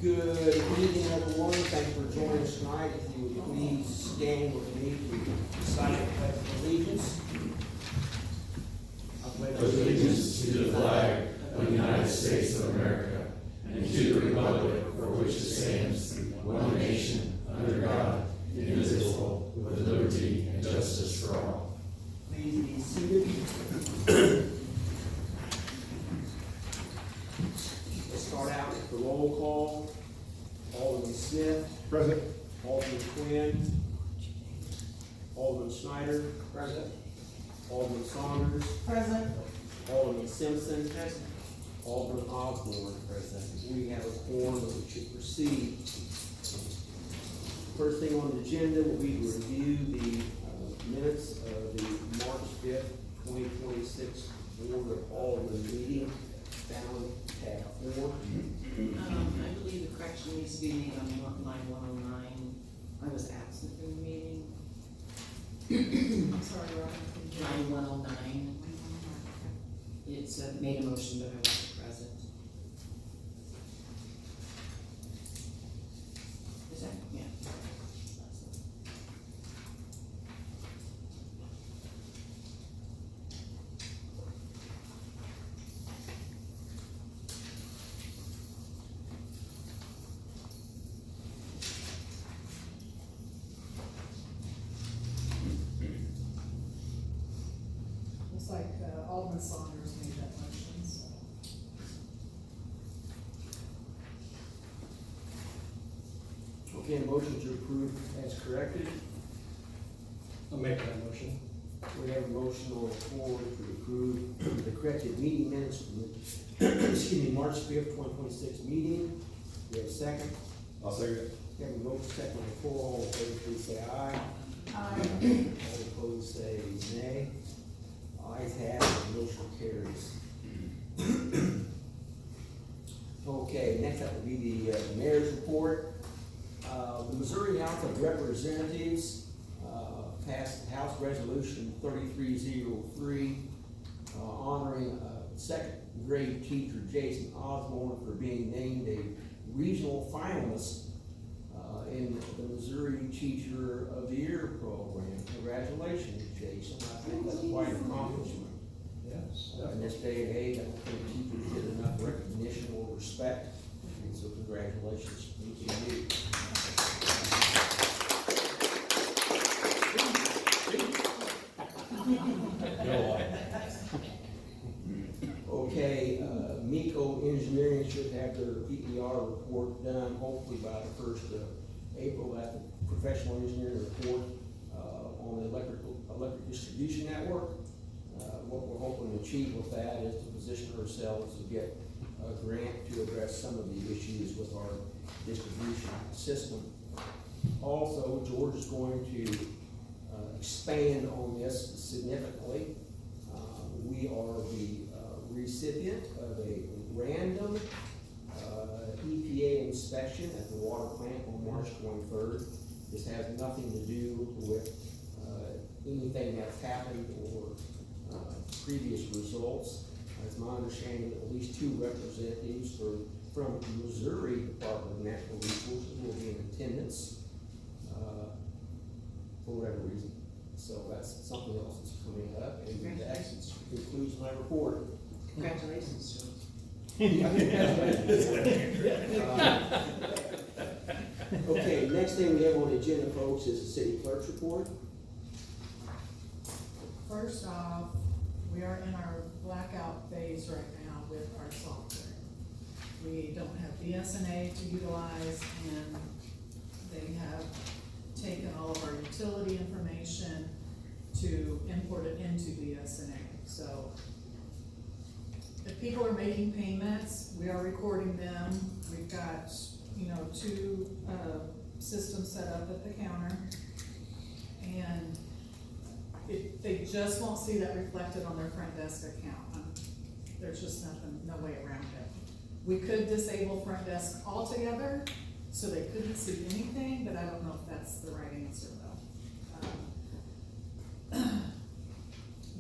Good evening, everyone. Thank you for joining us tonight. If you would please stand with me to recite the pledge of allegiance. I pledge Allegiance to the flag of the United States of America and to the republic for which it stands, one nation, under God, indivisible, with liberty and justice for all. Please be seated. Let's start out with the roll call. Alderman Smith. Present. Alderman Quinn. Alderman Schneider. Present. Alderman Saunders. Present. Alderman Simpson. Present. Alderman Osborne. Present. We have a quorum that we should proceed. First thing on the agenda will be to review the minutes of the March 5th, 2026 Board of Alderman meeting found tab 4. I believe the correction needs to be made on line 109. I was absent from the meeting. I'm sorry, Robin. Line 109. It's made a motion, but I wasn't present. Is that? Yeah. Looks like Alderman Saunders made that motion, so. Okay, a motion to approve as corrected. I'll make that motion. We have a motion on the floor to approve the corrected meeting minutes from the, excuse me, March 5th, 2026 meeting. We have a second. I'll second it. We have a motion second on the floor. All in favor, please say aye. Aye. All opposed, say nay. Ayes have it, the motion carries. Okay, next up will be the mayor's report. The Missouri House of Representatives passed House Resolution 3303 honoring second grade teacher Jason Osborne for being named a regional finalist in the Missouri Teacher of the Year program. Congratulations, Jason. I think that's quite an accomplishment. Yes. In this day and age, I don't think teachers get enough recognition or respect, and so congratulations to you. Okay, MECO Engineering should have their PER report done hopefully by the 1st of April. That's the professional engineering report on the electric distribution network. What we're hoping to achieve with that is to position ourselves to get a grant to address some of the issues with our distribution system. Also, George is going to expand on this significantly. We are the recipient of a random EPA inspection at the water plant on March 23rd. This has nothing to do with anything that's happened or previous results. It's my understanding that at least 2 representatives from Missouri Department of Natural Resources will be in attendance for whatever reason. So that's something else that's coming up, and that concludes my report. Congratulations, George. Okay, next thing we have on the agenda, folks, is the city clerk's report. First off, we are in our blackout phase right now with our software. We don't have BSNA to utilize, and they have taken all of our utility information to import it into BSNA. So if people are making payments, we are recording them. We've got, 2 systems set up at the counter, and they just won't see that reflected on their front desk account. There's just no way around it. We could disable front desk altogether, so they couldn't see anything, but I don't know if that's the right answer though.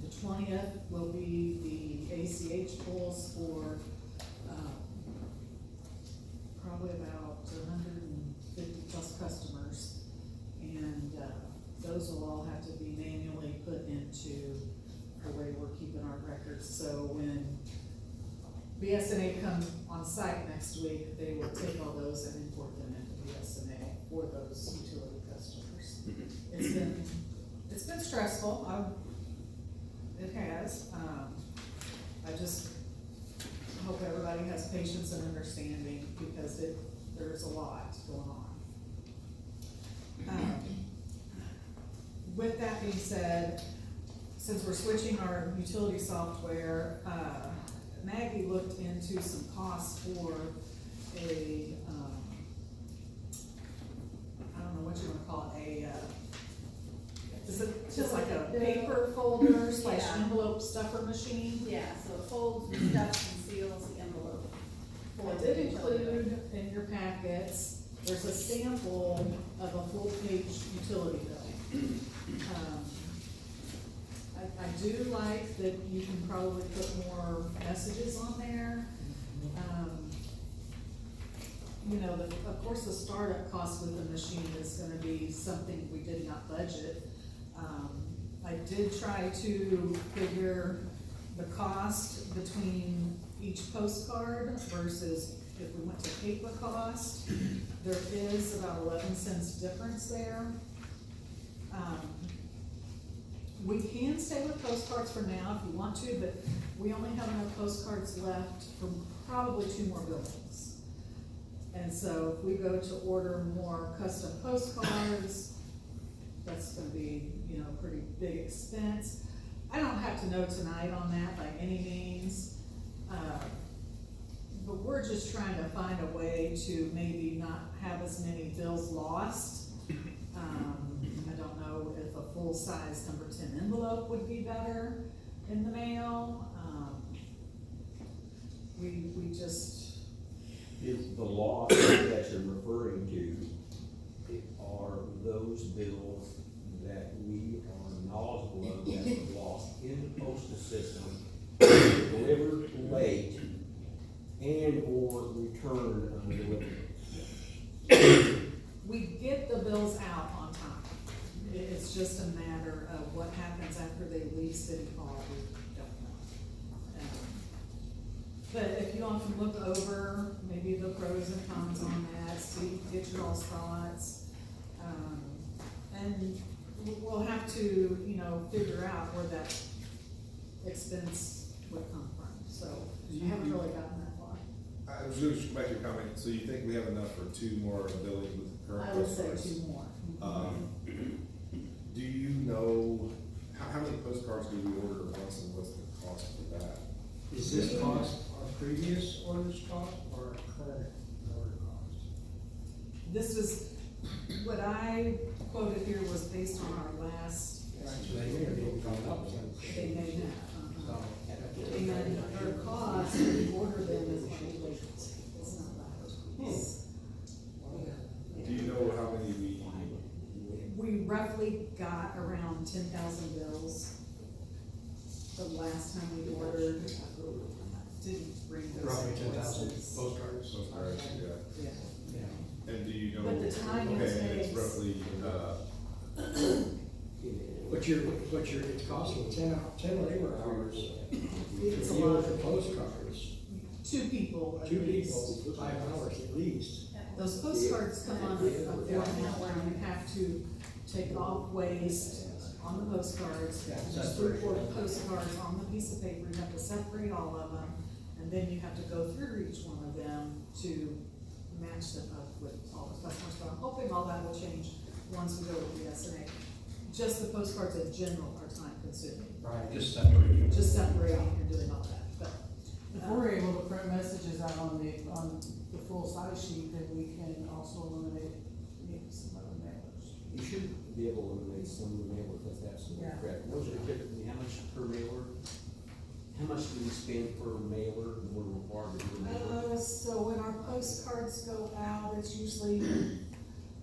The 20th will be the ACH polls for probably about BSNA come on site next week, they will take all those and import them into BSNA for those utility customers. It's been stressful, it has, I just hope everybody has patience and understanding, because there's a lot going on. With that being said, since we're switching our utility software, Maggie looked into some costs for a, I don't know what you wanna call it, is it just like a paper folder slash Yeah. envelope stuffer machine? Yeah, so it folds, stuffs, and seals the envelope. Well, it did include in your packets, there's a sample of a full-page utility bill. I do like that you can probably put more messages on there. You know, of course, the startup cost with the machine is gonna be something we did not budget. I did try to figure the cost between each postcard versus if we went to paper cost. There is about 11 cents difference there. We can stay with postcards for now if you want to, but we only have enough postcards left for probably 2 more buildings. And so if we go to order more custom postcards, that's gonna be, you know, a pretty big expense. I don't have to know tonight on that by any means. But we're just trying to find a way to maybe not have as many bills lost. I don't know if a full-size number 10 envelope would be better in the mail. We just, Is the loss that you're referring to, are those bills that we are knowledgeable of that were lost in the postal system, delivered late, and or returned undelivered? we get the bills out on time. It's just a matter of what happens after they leave City Hall, we don't know. But if you all can look over maybe the pros and cons on that, see, get your all's thoughts. And we'll have to, you know, figure out where that expense would come from, so I haven't really gotten that far. I was just back to your comment, so you think we have enough for 2 more buildings with the current I would say postcards? 2 more. Do you know, how many postcards do we order at once, and what's the cost for that? Is this cost our previous orders cost or our current order cost? This was, what I quoted here was based on our last, So they may have been gone up since. they may have. So, And then our cost, when we order them is like, it's not that. Do you know how many We roughly got around 10,000 bills the last time we ordered. Didn't bring those. roughly 10,000 invoices. postcards. postcards, yeah? Yeah. Yeah. And do you know? But the time it Okay, and it's takes- roughly, But it's costing 10 labor hours to It's a deal lot with the of, postcards. 2 people at 2 least. people, 5 hours at least. Those postcards come on a format where you have to take off waste on the postcards. Yeah, There's separate. 3/4 postcards on the piece of paper, you have to separate all of them, and then you have to go through each one of them to match them up with all the customers. But I'm hoping all that will change once we go with the SNA. Just the postcards in general are time consuming, Right. Just separating. just separating and doing all that, but. If we're able to print messages out on the full size sheet, then we can also eliminate some other mailers. You should be able to eliminate some of the mailers, that's absolutely Yeah. correct. Those are typically, how much per mailer? How much do we spend per mailer when we're required to do a mailer? So when our postcards go out, it's usually,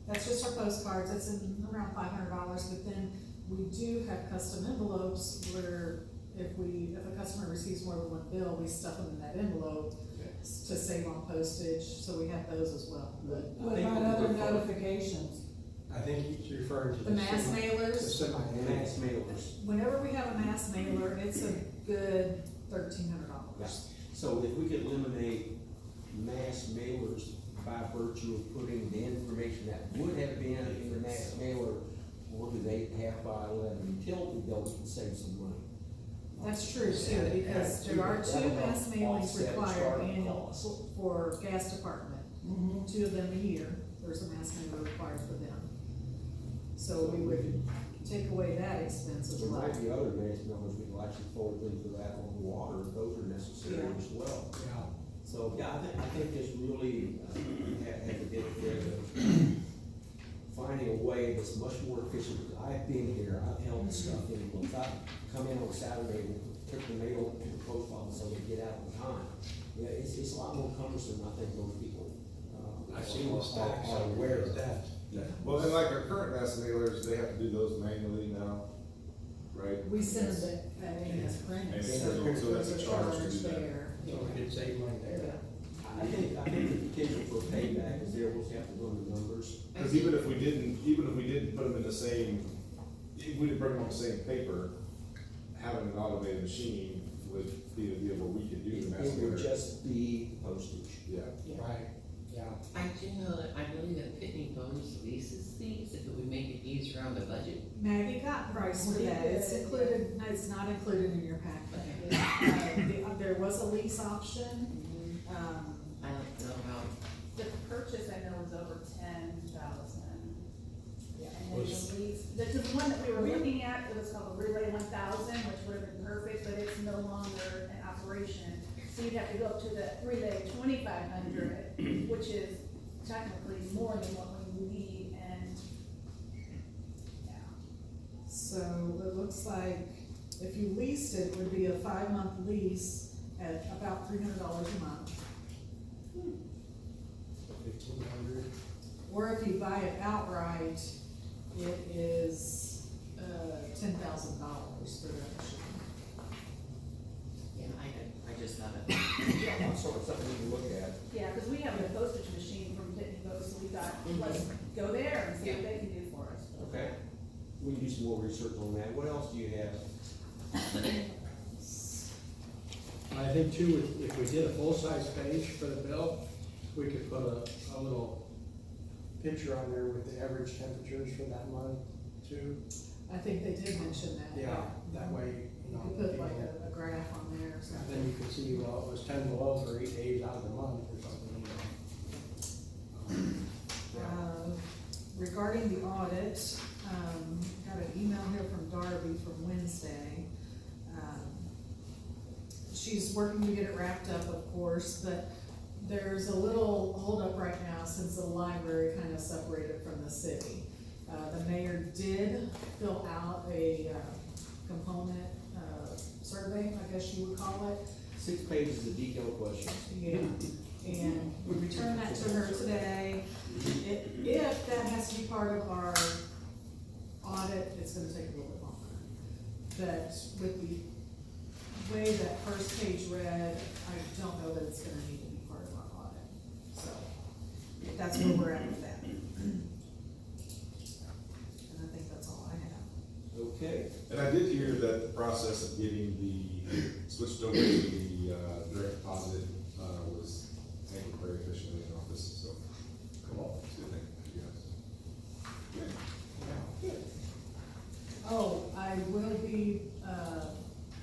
that's just our postcards, that's in around $500, but then we do have custom envelopes where if a customer receives more than 1 bill, we stuff them in that envelope to save on postage, so we have those as well. But What about other notifications? I think he's referring to the mass The mailers, Mass mailers. whenever we have a mass mailer, it's a good $1,300. So if we could eliminate mass mailers by virtue of putting the information that would have been in the mass mailer, or do they have by 11 utility bill, we can save some money. That's true too, because there are two mass mailings Offset required startup annual costs. for gas department. Two of them a year, there's a mass mailer required for them. So we would take away that expense as There well. might be other mass mailers we can actually forward things to that on water, those are necessary Yeah. as well. Yeah. So, yeah, I think this really, have to get rid of finding a way that's much more efficient. I've been here, I've held this stuff in, if I come in on Saturday and took the mail to the post office so they get out on time. Yeah, it's a lot more cumbersome than I think most people, I've seen the stacks are on aware of. that. Well, and like our current mass mailers, they have to do those manually now, right? We send them at AMS printing, And so so there's that's a a charge to charge do that. there. So we could save money there. I think the potential for payback is there, we'll have to run the numbers. Cause even if we didn't put them in the same, if we didn't bring them on the same paper, having an automated machine would be a deal where we could do the mass It would mailer. just be postage. Yeah. Right, yeah. I do know that, I believe that Pitney Bowes leases these, if it would make it easier on the budget. Maggie got price for that, it's included, it's not included in your packet. There was a lease option, I don't know how, The purchase I know was over 10,000. Yeah. And then the lease, the one that we were looking at, it was called a Relay 1000, which would have been perfect, but it's no longer in operation. So you'd have to go up to the Relay 2500, which is technically more than what we need, and, yeah. so it looks like if you leased it, it would be a 5-month lease at about $300 a month. 1,500. Or if you buy it outright, it is, $10,000 for that machine. yeah, I just thought it. Yeah, sort of something we can look at. Yeah, because we have a postage machine from Pitney Bowes, so we thought, let's go there and see what they can do for us. Okay. We can do some more research on that. What else do you have? I think too, if we did a full-size page for the bill, we could put a little picture on there with the average temperatures for that month too. I think they did mention that. Yeah, that way, you You know. could put like people- a graph on there or something. Then you could see, well, it was 10 below for 8 days out of the month or something, you know. Regarding the audit, got an email here from Darby from Wednesday. She's working to get it wrapped up, of course, but there's a little holdup right now since the library kind of separated from the city. The mayor did fill out a component survey, I guess you would call it. 6 pages of detailed questions. Yeah, and we returned that to her today. If that has to be part of our audit, it's gonna take a little bit longer. But with the way that first page read, I don't know that it's gonna need to be part of our audit. So, that's where we're at with that. And I think that's all I have. Okay. And I did hear that the process of getting the, switched over to the, direct deposit, was handled very efficiently in office, so. Cool. It's a good thing for you guys. Oh, I will be,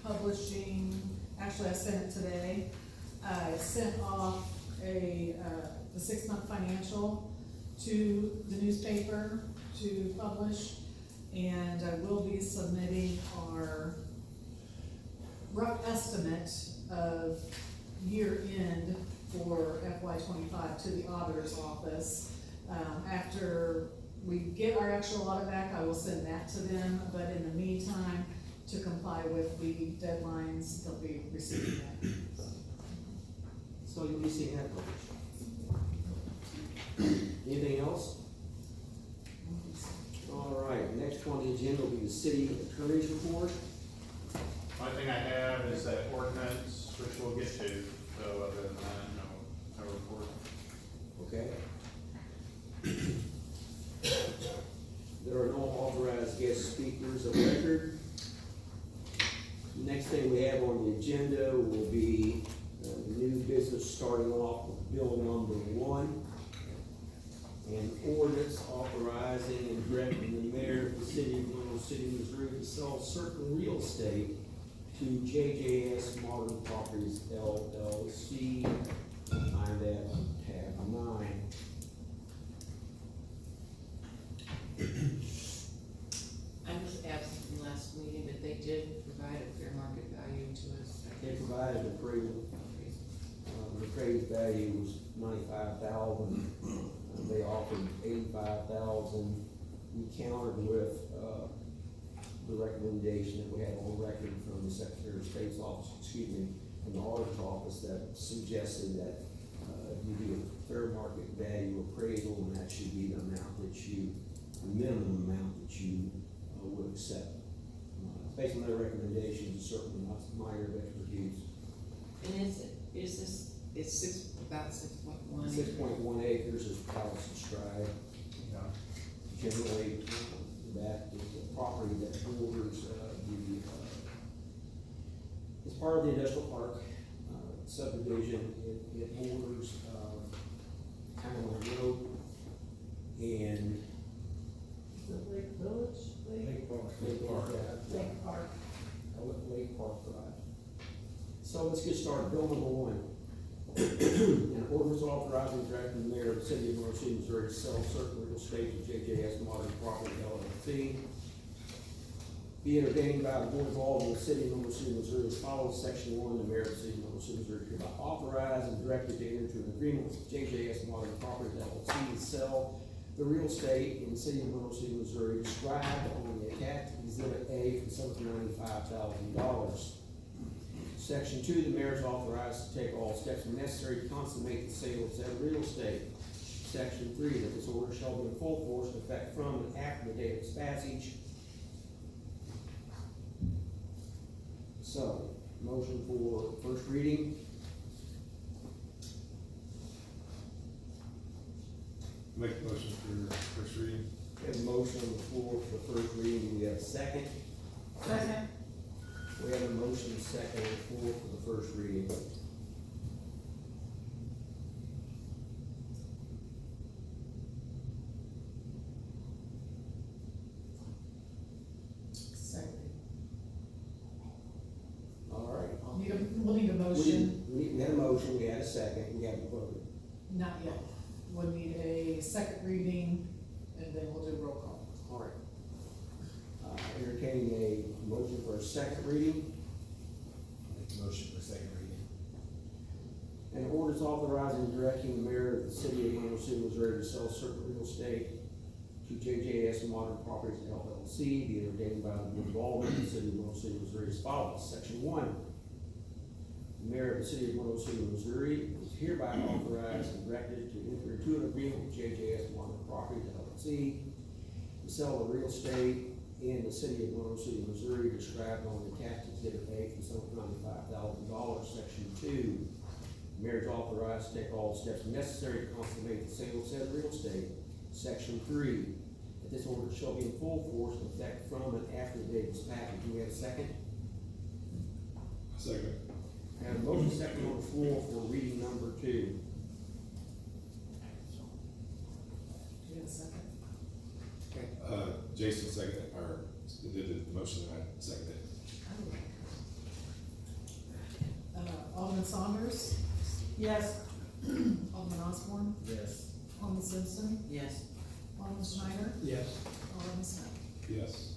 publishing, actually I sent it today. I sent off the 6-month financial to the newspaper to publish. And I will be submitting our rough estimate of year end for FY '25 to the auditor's office. After we get our actual audit back, I will send that to them, but in the meantime, to comply with the deadlines, they'll be receiving that. So you'll be seeing that published. Anything else? All right, next on the agenda will be the city attorney's report. Only thing I have is that ordinance, which we'll get to, so other than that, no report. Okay. There are no authorized guest speakers of record. Next thing we have on the agenda will be the business, starting off with bill number 1. An ordinance authorizing and directing the mayor of the city of Monroe City, Missouri to sell certain real estate to JJS Modern Properties LLC. Find that on tab 9. I was absent from last meeting, but they did provide a fair market value to us. They provided an appraisal. The appraised value was $95,000. They offered $85,000. We countered with, the recommendation that we had on record from the Secretary of State's office, from the auditor's office, that suggested that, you do a fair market value appraisal, and that should be the amount that you, the minimum amount that you, would accept. Based on their recommendations, certainly not my area of expertise. And is this, it's about 6.1? 6.1 acres is Palace Stride. Generally, that is a property that borders, it's part of the industrial park, subdivision. It borders, Monroe and The Lake Village, Lake Park. Lake Park. Lake Park Drive. So let's get started. Bill number 1. An ordinance authorizing and directing the mayor of the city of Monroe City, Missouri to sell certain real estate to JJS Modern Property LLC. Be it ordained by the Board of Aldermen of the city of Monroe City, Missouri as follows. Section 1, the mayor of the city of Monroe City, Missouri hereby authorized and directed to enter into an agreement with JJS Modern Property LLC to sell the real estate in the city of Monroe City, Missouri described on the attached exhibit A for the sum of $95,000. Section 2, the mayor is authorized to take all steps necessary to consummate the sale of said real estate. Section 3, that this order shall be in full force and effect from and after the date of its passage. So, motion for first reading. Make a motion for first reading. We have a motion on the floor for first reading. Do we have a second? Second. We have a motion second on the floor for the first reading. Second. All right. We'll need a motion, We had a motion, we had a second, we haven't voted. not yet. We'll need a second reading, and then we'll do roll call. All right. Entertaining a motion for a second reading. Make a motion for second reading. An ordinance authorizing and directing the mayor of the city of Monroe City, Missouri to sell certain real estate to JJS Modern Properties LLC, be it ordained by the Board of Aldermen of the city of Monroe City, Missouri as follows. Section 1. The mayor of the city of Monroe City, Missouri is hereby authorized and directed to enter into an agreement with JJS Modern Properties LLC to sell the real estate in the city of Monroe City, Missouri described on the attached exhibit A for the sum of $95,000. Section 2. The mayor is authorized to take all steps necessary to consummate the sale of said real estate. Section 3, that this order shall be in full force and effect from and after the date of its passage. Do we have a second? Second. I have a motion second on the floor for reading number 2. Do you have a second? Jason seconded, or did the motion that I seconded. Alderman Saunders, Yes. Alderman Osborne, Yes. Alderman Simpson, Yes. Alderman Schneider, Yes. Alderman Smith. Yes.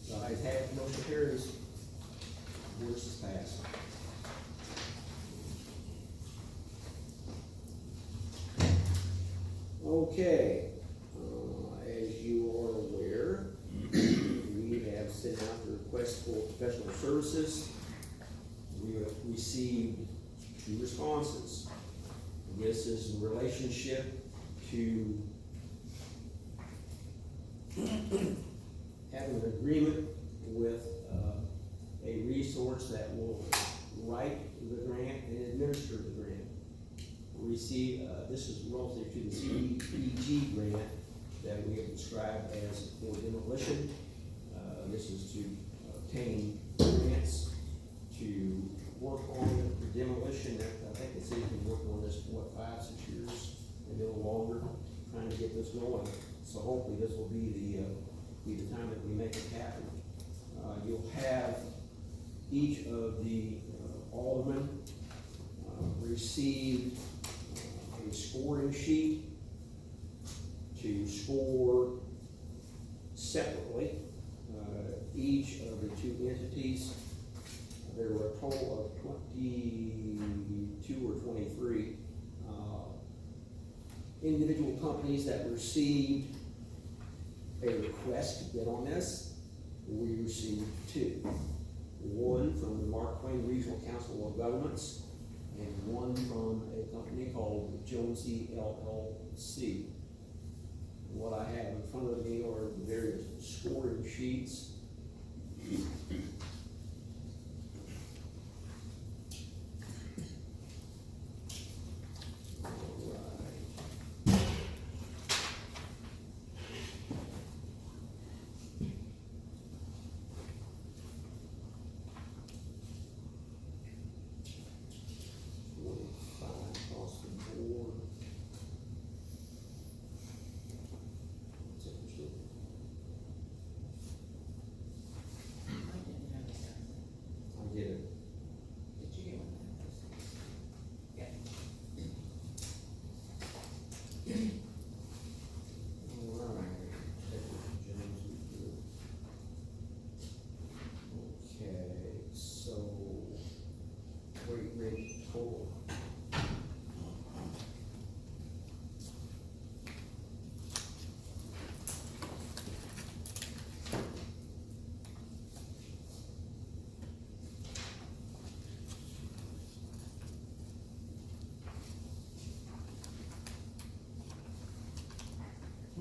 The ayes have it, motion carries. Ordinance is passed. Okay, as you are aware, we have sent out the request for professional services. We have received 2 responses. This is in relationship to having an agreement with a resource that will write the grant and administer the grant. Receive, this is relative to the CDBG grant that we have described as for demolition. This is to obtain grants to work on the demolition, that, I think the city's been working on this, for what, 5, 6 years, maybe a little longer, trying to get this going. So hopefully this will be the time that we make it happen. You'll have each of the aldermen receive a scoring sheet to score separately each of the two entities. There were a total of 22 or 23 individual companies that received a request to bid on this. We received 2. One from the Mark Twain Regional Council of Governments and one from a company called Jonesy LLC. What I have in front of me are the various scoring sheets.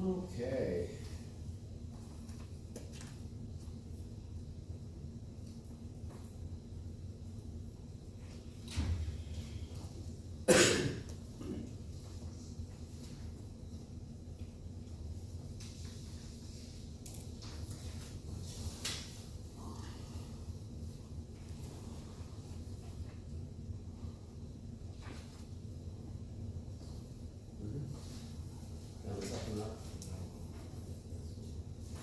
Okay. That was up and up.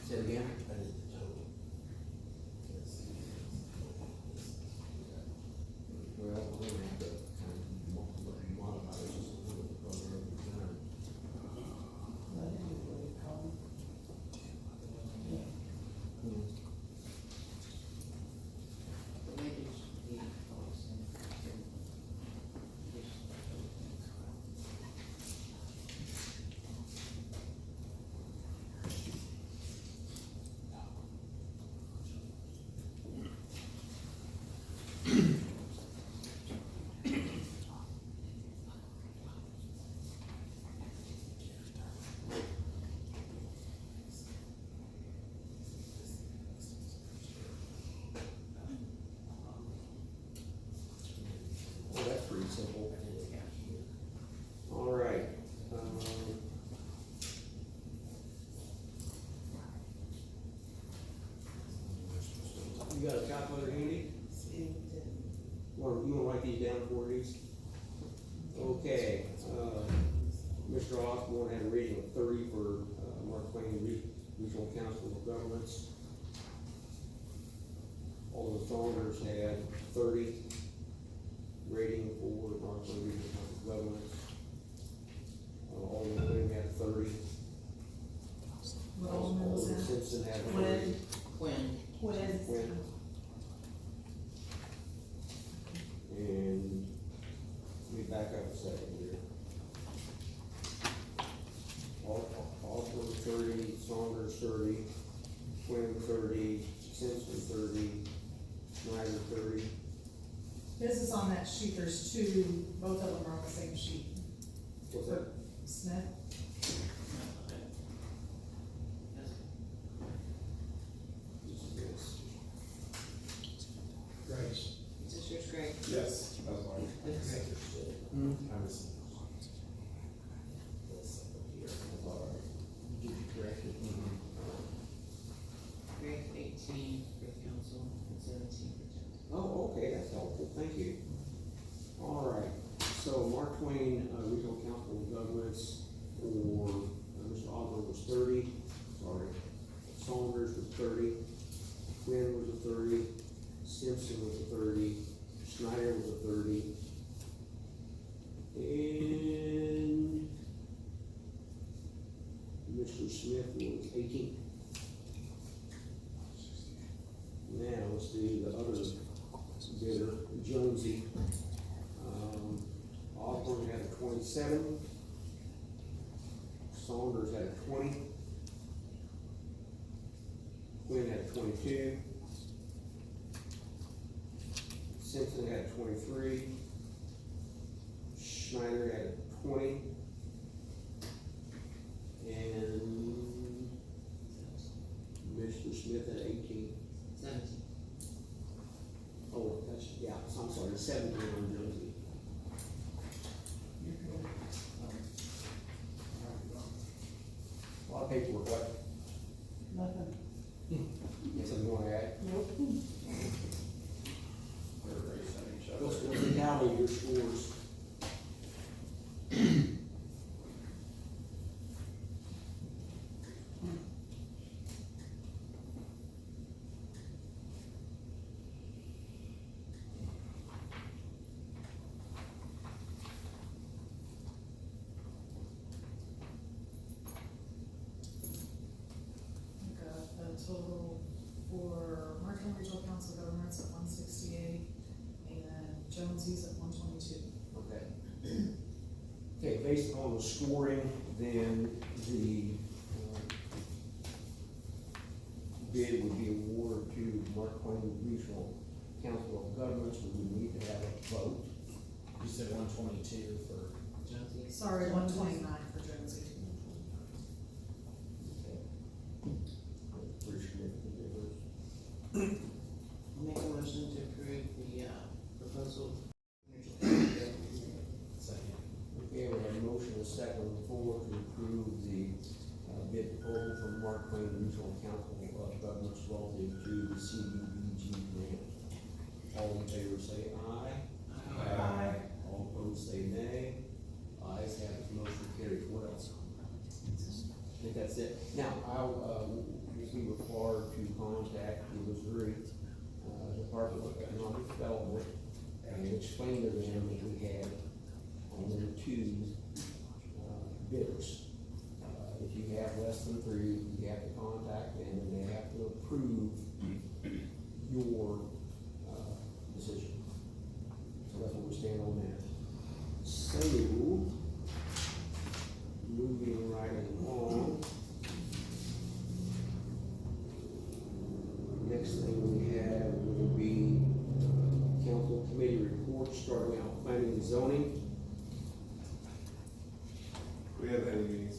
Say it again. Well, we're gonna have to kind of modify this just a little bit because we're over time. The way it should be, Well, that's pretty simple. All right. You got a calculator handy? You wanna write these down for these? Okay, Mr. Osborne had a rating of 30 for, Mark Twain Regional Council of Governments. All the Saunders had 30 rating for Mark Twain Regional Council of Governments. All the Quinn had 30. What alderman was Alderman that? Simpson had 30. Quinn. Quinn. And let me back up a second here. Osborne 30, Saunders 30, Quinn 30, Simpson 30, Snyder 30. This is on that sheet, there's 2, both of them are on the same sheet. What's that? Smith? This. Grace. Is this yours, Greg? Yes, that's mine. That's Greg. All right. Did you correct it? Greg, 18 for council and 17 for town. Oh, okay, that's helpful, thank you. so Mark Twain, Regional Council of Governments for, Mr. Osborne was 30, sorry. Saunders was 30, Quinn was a 30, Simpson was a 30, Schneider was a 30, and Mr. Smith was 18. Now, let's do the other bidder, Jonesy. Osborne had a 27, Saunders had a 20, Quinn had a 22, Simpson had a 23, Schneider had a 20, and Mr. Smith had 18. 17. Oh, that's, yeah, I'm sorry, 17 on Jonesy. A lot of paperwork, what? Nothing. Yes, I'm going to add. Nope. Everybody's sending each other. What's the tally of your scores? Got a total for Markham Regional Council of Governments at 168, and Jonesy's at 122. Okay. Okay, based upon the scoring, then the bid would be awarded to Mark Twain Regional Council of Governments. We would need to have a vote. You said 122 for Jonesy. Sorry, 129 for Jonesy. Okay. Pretty significant difference. I'll make a motion to approve the, proposal. second. Okay, we have a motion and a second on the floor to approve the bid proposal from Mark Twain Regional Council of Governments relative to the CDBG grant. All in favor say aye. Aye. All opposed say nay. Ayes have it, motion carries. What else? I think that's it. Now, I'll be required to contact the Missouri Department of Economic Development and explain to them that we had only two bidders. If you have less than three, you have to contact them and they have to approve your decision. So that's what we stand on that. So, moving right along. Next thing we have will be council committee reports, starting out planning and zoning. We haven't had any meetings.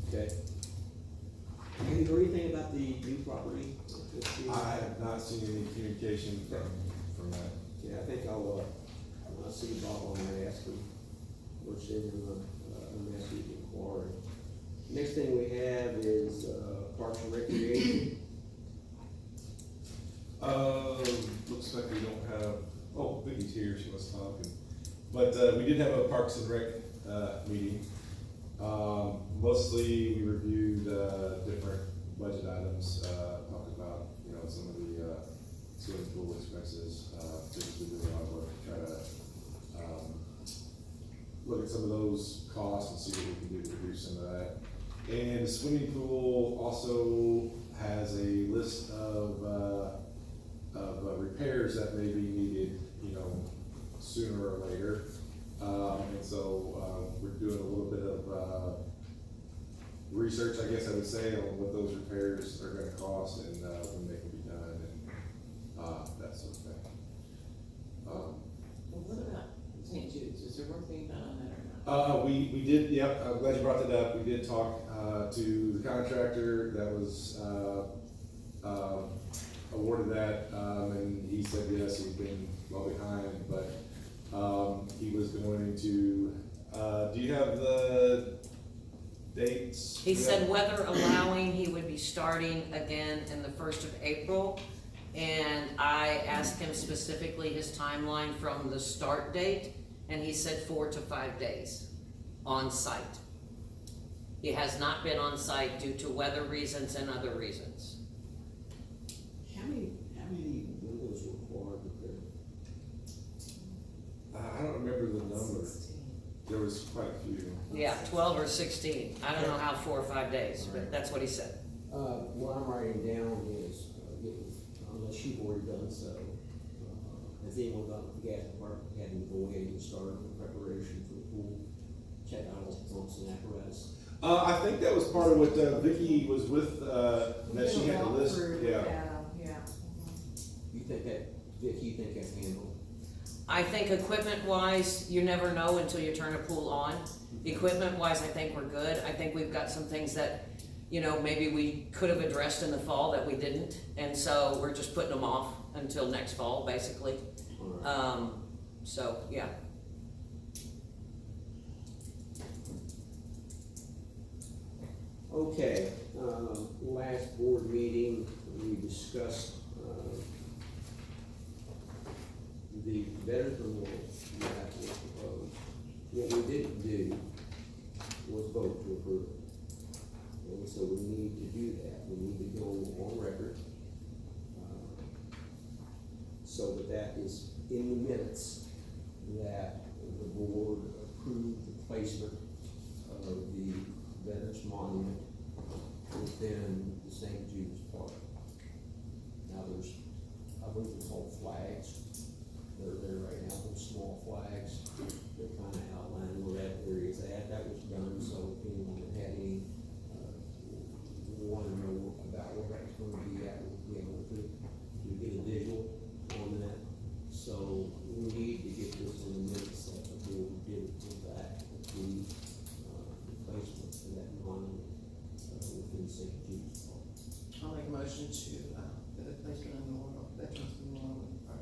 Okay. Have you heard anything about the new property? I have not seen any communication from that. Yeah, I think I'll see Bob on that, ask him, or send him a message inquiry. Next thing we have is Parks and Recreation. Looks like we don't have, oh, Vicky's here, she was talking. But, we did have a Parks and Rec, meeting. Mostly we reviewed, different budget items, talked about, you know, some of the, swimming pool expenses, just we did a lot of work to try to, look at some of those costs and see what we can do to reduce some of that. And the swimming pool also has a list of repairs that may be needed, you know, sooner or later. And so, we're doing a little bit of, research, I guess I would say, on what those repairs are gonna cost and, when they can be done and, that sort of thing. Well, what about St. Jude's? Is there work being done on that or not? We did, yep, I'm glad you brought that up. We did talk, to the contractor that was, awarded that, and he said, yes, he's been well behind, but, he was going to, do you have the dates? He said weather allowing, he would be starting again in the 1st of April. And I asked him specifically his timeline from the start date, and he said 4 to 5 days on site. He has not been on site due to weather reasons and other reasons. How many windows were required repaired? I don't remember the number. There was quite a few. Yeah, 12 or 16. I don't know how 4 or 5 days, but that's what he said. What I'm writing down is, unless you've already done so, has anyone done with the gas department, having to go ahead and start the preparation for the pool, check out all the pumps and apparatus? I think that was part of what Vicky was with, that she had the list, yeah. Yeah. You think that, Vic, you think that's handled? I think equipment-wise, you never know until you turn a pool on. Equipment-wise, I think we're good. I think we've got some things that, you know, maybe we could have addressed in the fall that we didn't. And so we're just putting them off until next fall, basically. Alright. So, yeah. Okay, last board meeting, we discussed, the Veterans Memorial that was proposed. What we didn't do was vote to approve it. And so we need to do that. We need to go on record, so that is in the minutes, that the board approved the placement of the Veterans Monument within the St. Jude's Park. Now there's, I believe it's called flags. They're there right now, those small flags. They're kind of outlining where that area is at. That was done, so if anyone that had any, wanted to know about where that's going to be at, we'll be able to get a visual on that. So we need to get this in the minutes that the board did with that, the placement of that monument within St. Jude's Park. I'll make a motion to, for the placement of the memorial, Veterans Memorial Park.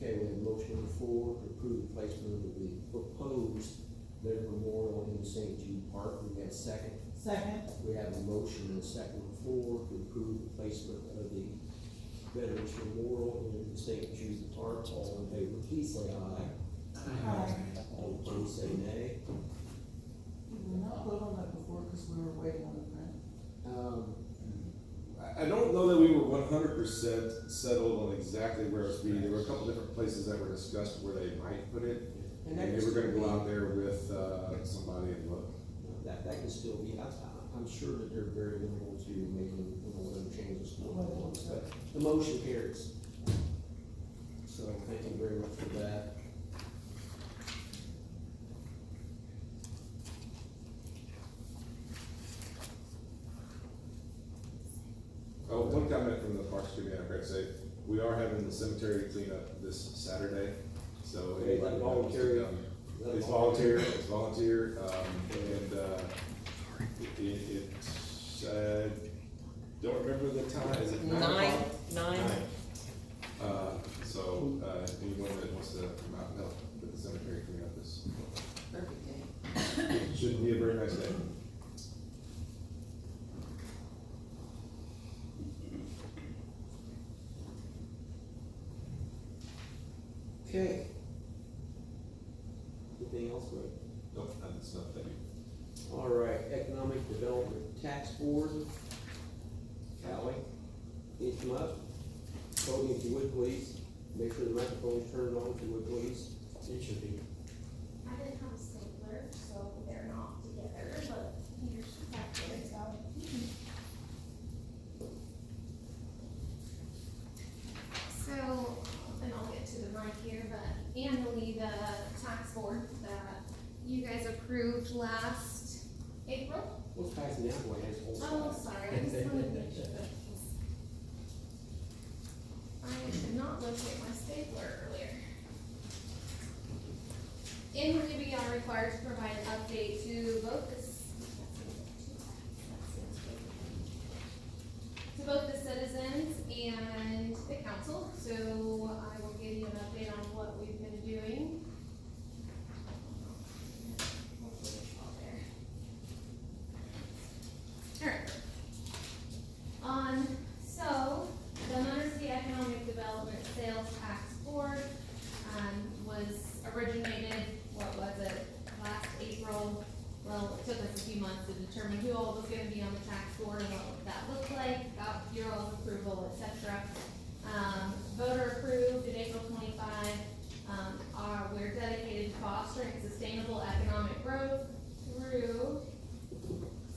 Okay, we have a motion on the floor to approve the placement of the proposed Veterans Memorial in St. Jude Park. We have a second. Second. We have a motion and a second on the floor to approve the placement of the Veterans Memorial in St. Jude Park. All in favor, please say aye. Aye. All opposed, say nay. Did we not vote on that before, because we were waiting on the grant? I don't know that we were 100% settled on exactly where it's be. There were a couple different places that were discussed where they might put it. And they were gonna go out there with, somebody and look. That can still be, I'm sure that they're very willing to making, whatever changes to what they want, but the motion carries. So thank you very much for that. Oh, one comment from the Parks Committee, I forgot to say, we are having the cemetery cleanup this Saturday, so. Okay, anybody that wants to voluntary? come- It's volunteer, and, don't remember the time, is it 9 o'clock? Nine. So, anyone that wants to come out and help with the cemetery cleanup this, Perfect day. should be a very nice day. Okay. Anything else, Greg? Nope, that's not, thank you. All right, Economic Development Tax Board. Callie, please come up. Podium, if you would, please. Make sure the microphone is turned on, if you would, please. It should be. I didn't have a stapler, so they're not together, but here's back there, so. So, and I'll get to the mic here, but annually, the tax board that you guys approved last April. What's passing that way? Oh, sorry, I just wanted to make sure. I did not locate my stapler earlier. Annually, we are required to provide an update to both the citizens and the council, so I will give you an update on what we've been doing. Hopefully it's all there. Alright. So, the Monroe City Economic Development Sales Tax Board, was originated, what, to determine who all was gonna be on the tax board and what that looked like, got your all's approval, et cetera. Voter approved in April 25. We're dedicated to fostering sustainable economic growth through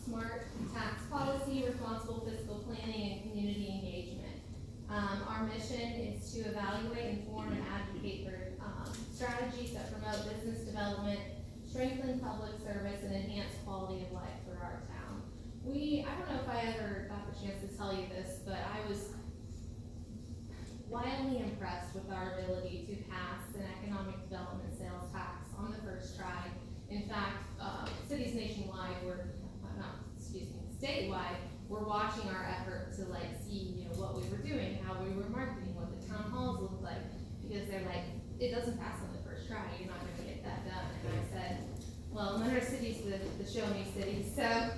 smart tax policy, responsible fiscal planning, and community engagement. Our mission is to evaluate, inform, and advocate for strategies that promote business development, strengthen public service, and enhance quality of life for our town. I don't know if I ever got the chance to tell you this, but I was wildly impressed with our ability to pass an economic development sales tax on the first try. In fact, cities nationwide statewide, were watching our effort to see, what we were doing, how we were marketing, what the town halls looked like, because they're like, it doesn't pass on the first try, you're not gonna get that done. And I said, well, Monroe City's the show me city, so,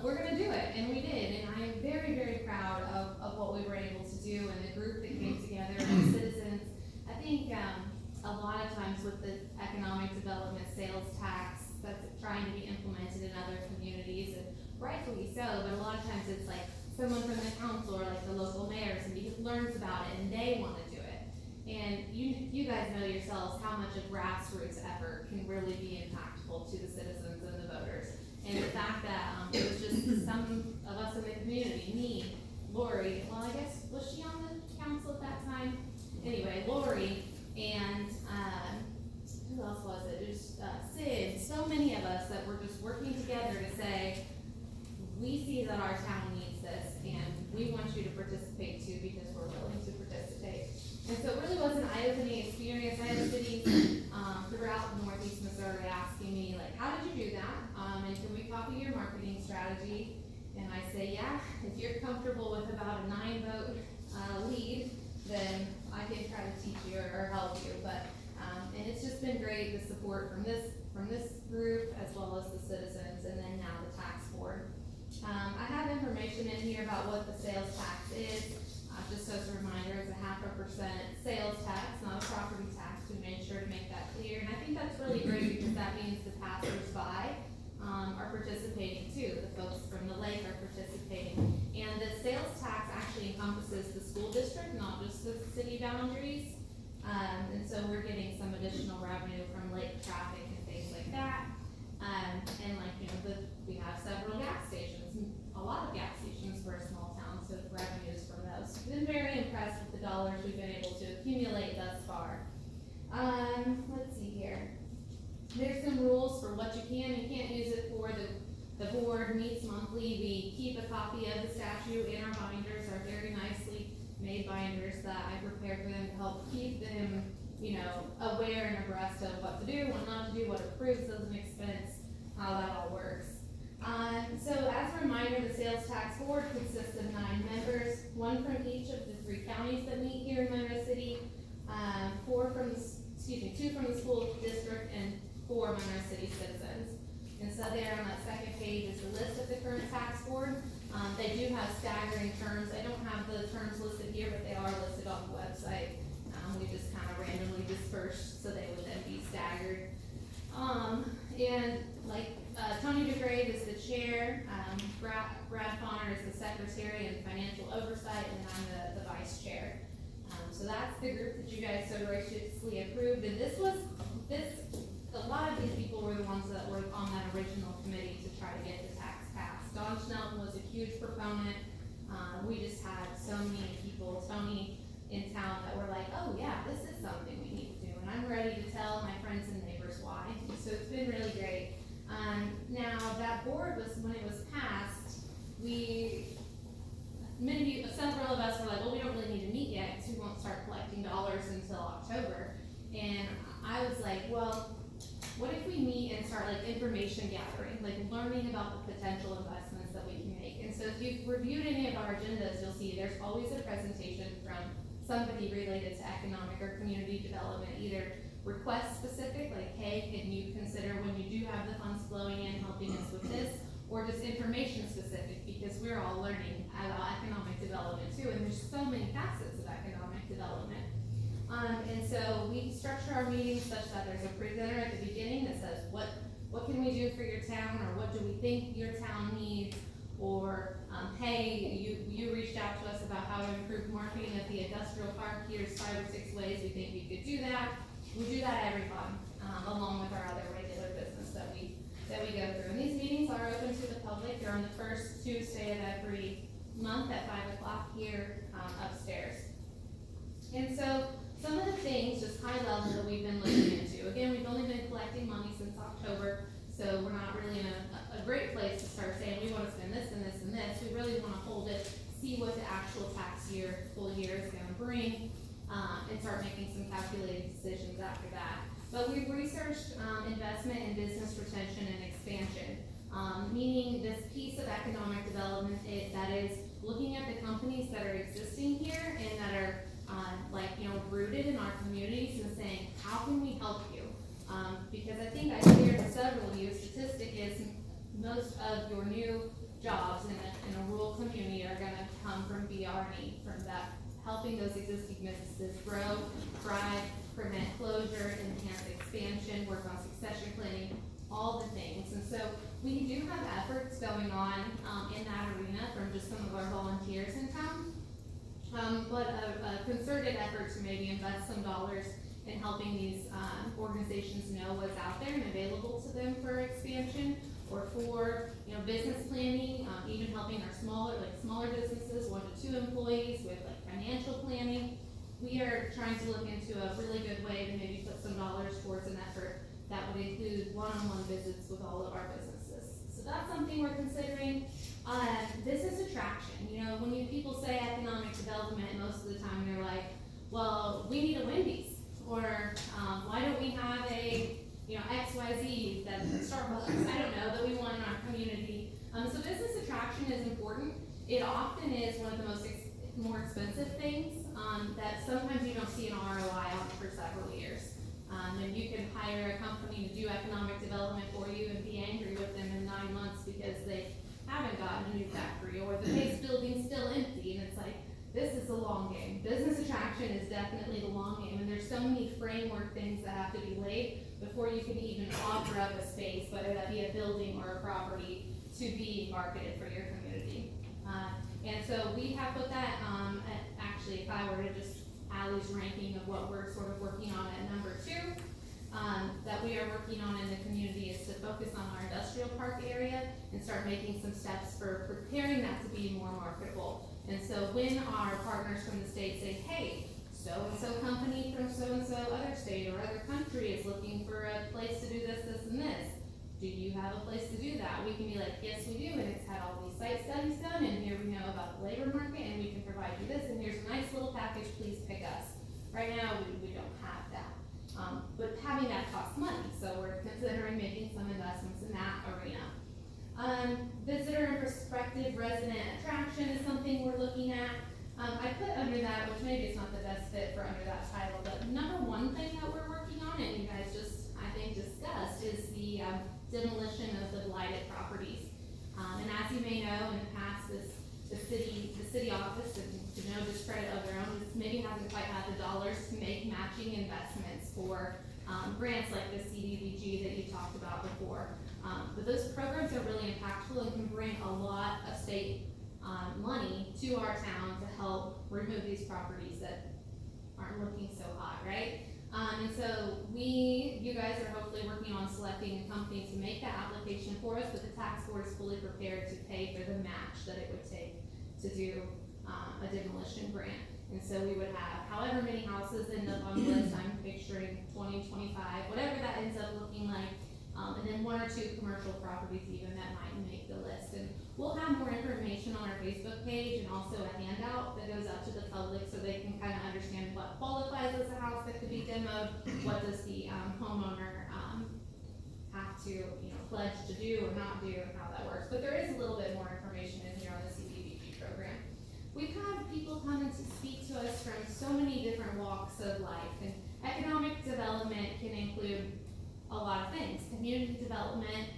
we're gonna do it, and we did, and I am very, very proud of what we were able to do, and the group that came together, and citizens. I think, a lot of times with the economic development sales tax that's trying to be implemented in other communities, and rightfully so, but a lot of times it's like someone from the council or the local mayors and learns about it and they wanna do it. And you guys know yourselves how much a grassroots effort can really be impactful to the citizens and the voters. And the fact that, it was just some of us in the community, me, Lori, well, I guess, was she on the council at that time? Anyway, Lori, and, who else was it? It was, Sid, so many of us that were just working together to say, we see that our town needs this, and we want you to participate too, because we're willing to participate. And so it really was an eye-opening experience. I had cities, throughout northeast Missouri asking me, how did you do that? And can we copy your marketing strategy? And I say, yeah, if you're comfortable with about a 9-vote, lead, then I can try to teach you or help you. But, and it's just been great, the support from this group, as well as the citizens, and then now the tax board. I have information in here about what the sales tax is, just as a reminder, it's a 0.5% sales tax, not a property tax. We made sure to make that clear, and I think that's really great because that means the passers-by are participating too. The folks from the lake are participating, and the sales tax actually encompasses the school district, not just the city boundaries. And so we're getting some additional revenue from lake traffic and things like that. And we have several gas stations, a lot of gas stations for a small town, so revenues from those. Been very impressed with the dollars we've been able to accumulate thus far. Let's see here. There's some rules for what you can and can't use it for. The board meets monthly. We keep a copy of the statute in our binders, our very nicely made binders that I prepared for them to help keep them, aware and abreast of what to do, what not to do, what approves as an expense, how that all works. So as a reminder, the sales tax board consists of 9 members, 1 from each of the 3 counties that meet here in Monroe City, 2 from the school district, and 4 Monroe City citizens. And so there on that second page is the list of the current tax board. They do have staggering terms. I don't have the terms listed here, but they are listed on the website. We just kind of randomly dispersed, so they would then be staggered. And Tony DeGrave is the chair, Brad Bonner is the secretary and financial oversight, and I'm the vice chair. So that's the group that you guys so graciously approved, and a lot of these people were the ones that were on that original committee to try to get the tax passed. Don Shelton was a huge proponent. We just had so many people, Tony in town, that were like, oh yeah, this is something we need to do, and I'm ready to tell my friends and neighbors why. So it's been really great. Now that board when it was passed, several of us were like, well, we don't really need to meet yet because we won't start collecting dollars until October. And I was like, well, what if we meet and start information gathering, learning about the potential investments that we can make. And so if you've reviewed any of our agendas, you'll see there's always a presentation from somebody related to economic or community development, either request specific, hey, can you consider when you do have the funds flowing in helping us with this, or just information specific, because we're all learning about economic development too, and there's so many facets of economic development. And so we structure our meetings such that there's a presenter at the beginning that says, what can we do do for your town, or what do we think your town needs, or, hey, you reached out to us about how to improve marketing at the industrial park, here's 5 or 6 ways we think you could do that. We do that every month, along with our other regular business that we go through. And these meetings are open to the public. They're on the first Tuesday of every month at 5 o'clock here, upstairs. And so, some of the things, just high level, that we've been looking into. Again, we've only been collecting money since October, so we're not really in a great place to start saying, we wanna spend this and this and this. We really wanna hold it, see what the actual tax year, full year is gonna bring, and start making some calculated decisions after that. But we've researched, investment in business retention and expansion, meaning this piece of economic development that is looking at the companies that are existing here and that are, rooted in our communities and saying, how can we help you? Because I think I shared with several of you, a statistic is most of your new jobs in a rural community are gonna come from BR&E, from that, helping those existing businesses grow, thrive, prevent closure, enhance expansion, work on succession planning, all the things. And so we do have efforts going on in that arena from just some of our volunteers in town. But a concerted effort to maybe invest some dollars in helping these organizations know what's out there and available to them for expansion, or for business planning, even helping our smaller businesses, 1 to 2 employees, with financial planning. We are trying to look into a really good way to maybe put some dollars towards an effort that would include one-on-one visits with all of our businesses. So that's something we're considering. Business attraction. When people say economic development, most of the time they're like, well, we need a Wendy's, or why don't we have a XYZ, that Starbucks, I don't know, that we want in our community. So business attraction is important. It often is one of the more expensive things that sometimes you don't see an ROI on for several years. And you can hire a company to do economic development for you and be angry with them in 9 months because they haven't gotten a new factory, or the base building's still empty, and it's like, this is the long game. Business attraction is definitely the long game, and there's so many framework things that have to be laid before you can even offer up a space, whether that be a building or a property, to be marketed for your community. And so we have put that, actually, if I were to just Allie's ranking of what we're sort of working on at number 2, that we are working on in the community, is to focus on our industrial park area and start making some steps for preparing that to be more marketable. And so when our partners from the state say, hey, so-and-so company from so-and-so other state or other country is looking for a place to do this, this, and this, do you have a place to do that? We can be like, yes, we do, and it's had all these site studies done, and here we know about the labor market, and we can provide you this, and here's a nice little package, please pick us. Right now, we don't have that. But having that costs money, so we're considering making some investments in that arena. Visitor and prospective resident attraction is something we're looking at. I put under that, which maybe it's not the best fit for under that title, but number 1 thing that we're working on, and you guys just, I think, discussed, is the demolition of the blighted properties. And as you may know, in the past, the city office, and to no discredit of their own, maybe hasn't quite had the dollars to make matching investments for grants like the CDBG that you talked about before. But those programs are really impactful and can bring a lot of state money to our town to help remove these properties that aren't looking so hot, right? And so you guys are hopefully working on selecting a company to make that application for us, but the tax board is fully prepared to pay for the match that it would take to do a demolition grant. And so we would have however many houses end up on the list. I'm picturing 20, 25, whatever that ends up looking like. And then 1 or 2 commercial properties even that might make the list. And we'll have more information on our Facebook page, and also a handout that goes out to the public so they can kind of understand what qualifies as a house that could be demoed, what does the homeowner have to pledge to do or not do, and how that works. But there is a little bit more information in here on the CDBG program. We've had people come in to speak to us from so many different walks of life, and economic development can include a lot of things. Community development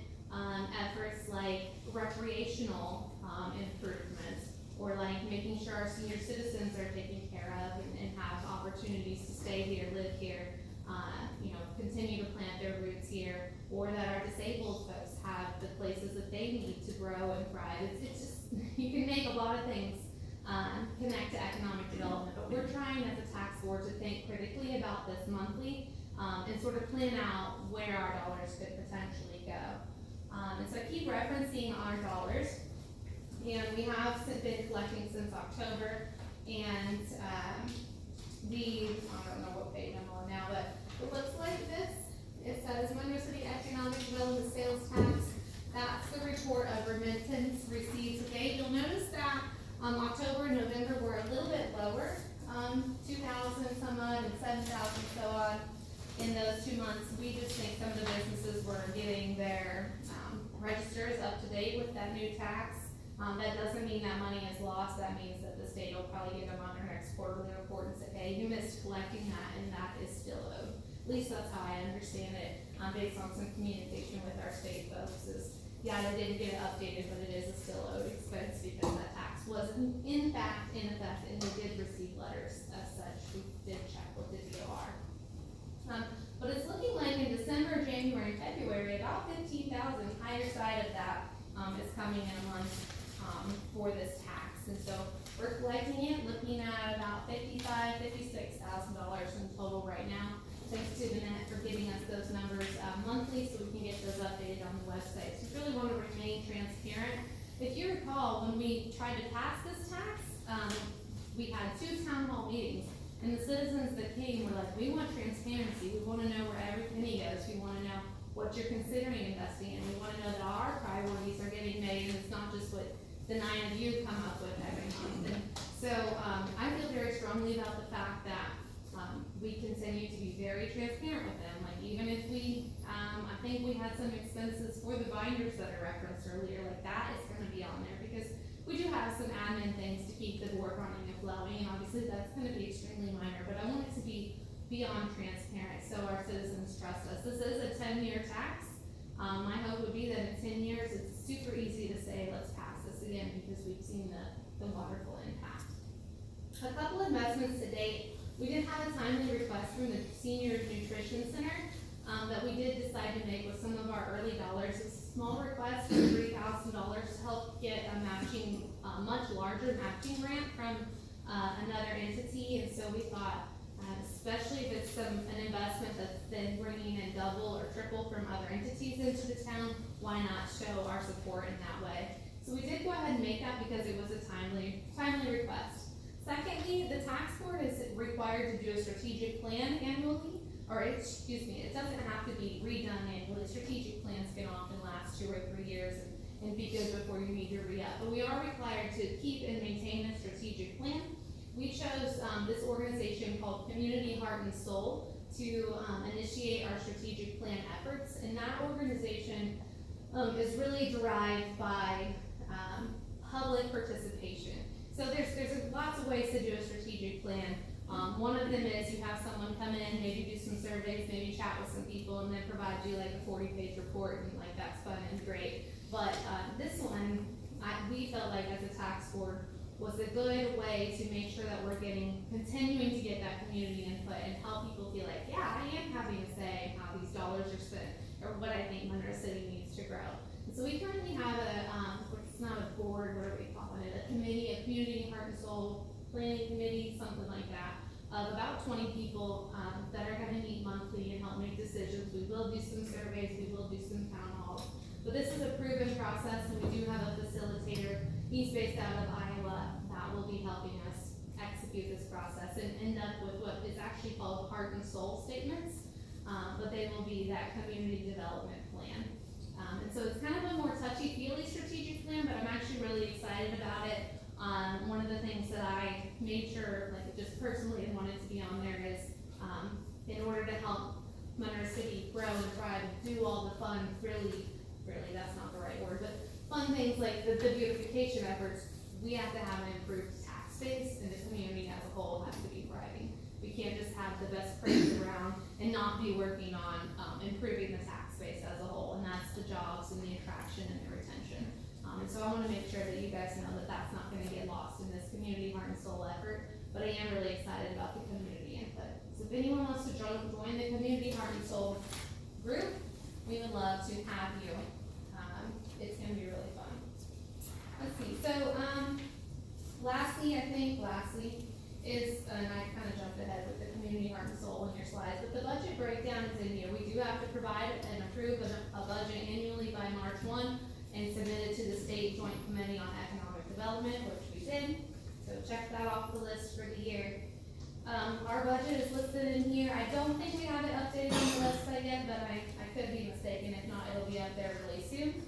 efforts like recreational improvements, or like making sure our senior citizens are taken care of and have opportunities to stay here, live here. continue to plant their roots here, or that our disabled folks have the places that they need to grow and thrive. It's just, you can make a lot of things connect to economic development, but we're trying as a tax board to think critically about this monthly, and sort of plan out where our dollars could potentially go. And so I keep referencing our dollars, and we have been collecting since October, and I don't know what page I'm on now, but it looks like this. It says Monroe City Economic Development Sales Tax. That's the report of remittance received to date. You'll notice that October and November were a little bit lower, 2,000 some odd and 7,000 so on in those 2 months. We just think some of the businesses were getting their registers up to date with that new tax. That doesn't mean that money is lost. That means that the state will probably get them on their next quarterly report and say, hey, you missed collecting that, and that is still owed. At least that's how I understand it, based on some communication with our state folks is, yeah, they didn't get it updated, but it is a still owed expense because that tax was in fact in effect, and they did receive letters as such. We did check with the DOR. But it's looking like in December, January, and February, about 15,000 higher side of that is coming in a month for this tax. And so we're collecting it, looking at about $55,000, $56,000 in total right now. Thanks to the net for giving us those numbers monthly so we can get those updated on the website. So we really want to remain transparent. If you recall, when we tried to pass this tax, we had 2 town hall meetings, and the citizens that came were like, we want transparency. We want to know where every penny goes. We want to know what you're considering investing in. We want to know that our priorities are getting made, and it's not just what the 9 of you come up with every month. And so I feel very strongly about the fact that we continue to be very transparent with them. Like even if we, I think we had some expenses for the binders that I referenced earlier, like that is gonna be on there because we do have some admin things to keep the board running and flowing, and obviously that's gonna be extremely minor, but I want it to be beyond transparent so our citizens trust us. This is a 10-year tax. My hope would be that in 10 years, it's super easy to say, let's pass this again because we've seen the wonderful impact. A couple investments to date. We did have a timely request from the Senior Nutrition Center that we did decide to make with some of our early dollars. It's a small request of $3,000 to help get a matching, much larger matching grant from another entity. And so we thought, especially if it's an investment that's then bringing in double or triple from other entities into the town, why not show our support in that way? So we did go ahead and make that because it was a timely request. Secondly, the tax board is required to do a strategic plan annually, or it doesn't have to be redone annually. Strategic plans can often last 2 or 3 years and be good before you need to re-up. But we are required to keep and maintain a strategic plan. We chose this organization called Community Heart and Soul to initiate our strategic plan efforts, and that organization is really derived by public participation. So there's lots of ways to do a strategic plan. One of them is you have someone come in, maybe do some surveys, maybe chat with some people, and then provide you like a 40-page report, and like that's fun and great. But this one, we felt like as a tax board was a good way to make sure that we're continuing to get that community input and help people feel like, yeah, I am having a say in how these dollars are spent, or what I think Monroe City needs to grow. And so we currently have it's not a board, what are we calling it, a committee, a Community Heart and Soul Planning Committee, something like that, of about 20 people that are gonna meet monthly and help make decisions. We will do some surveys, we will do some town halls. But this is a proven process, and we do have a facilitator. He's based out of Iowa that will be helping us execute this process and end up with what is actually called heart and soul statements, but they will be that community development plan. And so it's kind of a more touchy-feely strategic plan, but I'm actually really excited about it. One of the things that I made sure, like just personally wanted to be on there is, in order to help Monroe City grow and thrive and do all the fun, really, that's not the right word, but fun things like the beautification efforts, we have to have an improved tax base, and the community as a whole has to be thriving. We can't just have the best praise around and not be working on improving the tax base as a whole, and that's the jobs and the attraction and the retention. And so I want to make sure that you guys know that that's not going to get lost in this community heart and soul effort, but I am really excited about the community input. It's a anyone wants to join the Community Heart and Soul group, we would love to have you. It's gonna be really fun. Let's see, so, lastly is, and I kind of jumped ahead with the Community Heart and Soul in your slides, but the budget breakdown is in here. We do have to provide and approve a budget annually by March 1 and submit it to the State Joint Committee on Economic Development, which we did. So check that off the list for the year. Our budget is listed in here. I don't think we have it updated on the website yet, but I could be mistaken. If not, it'll be up there really soon.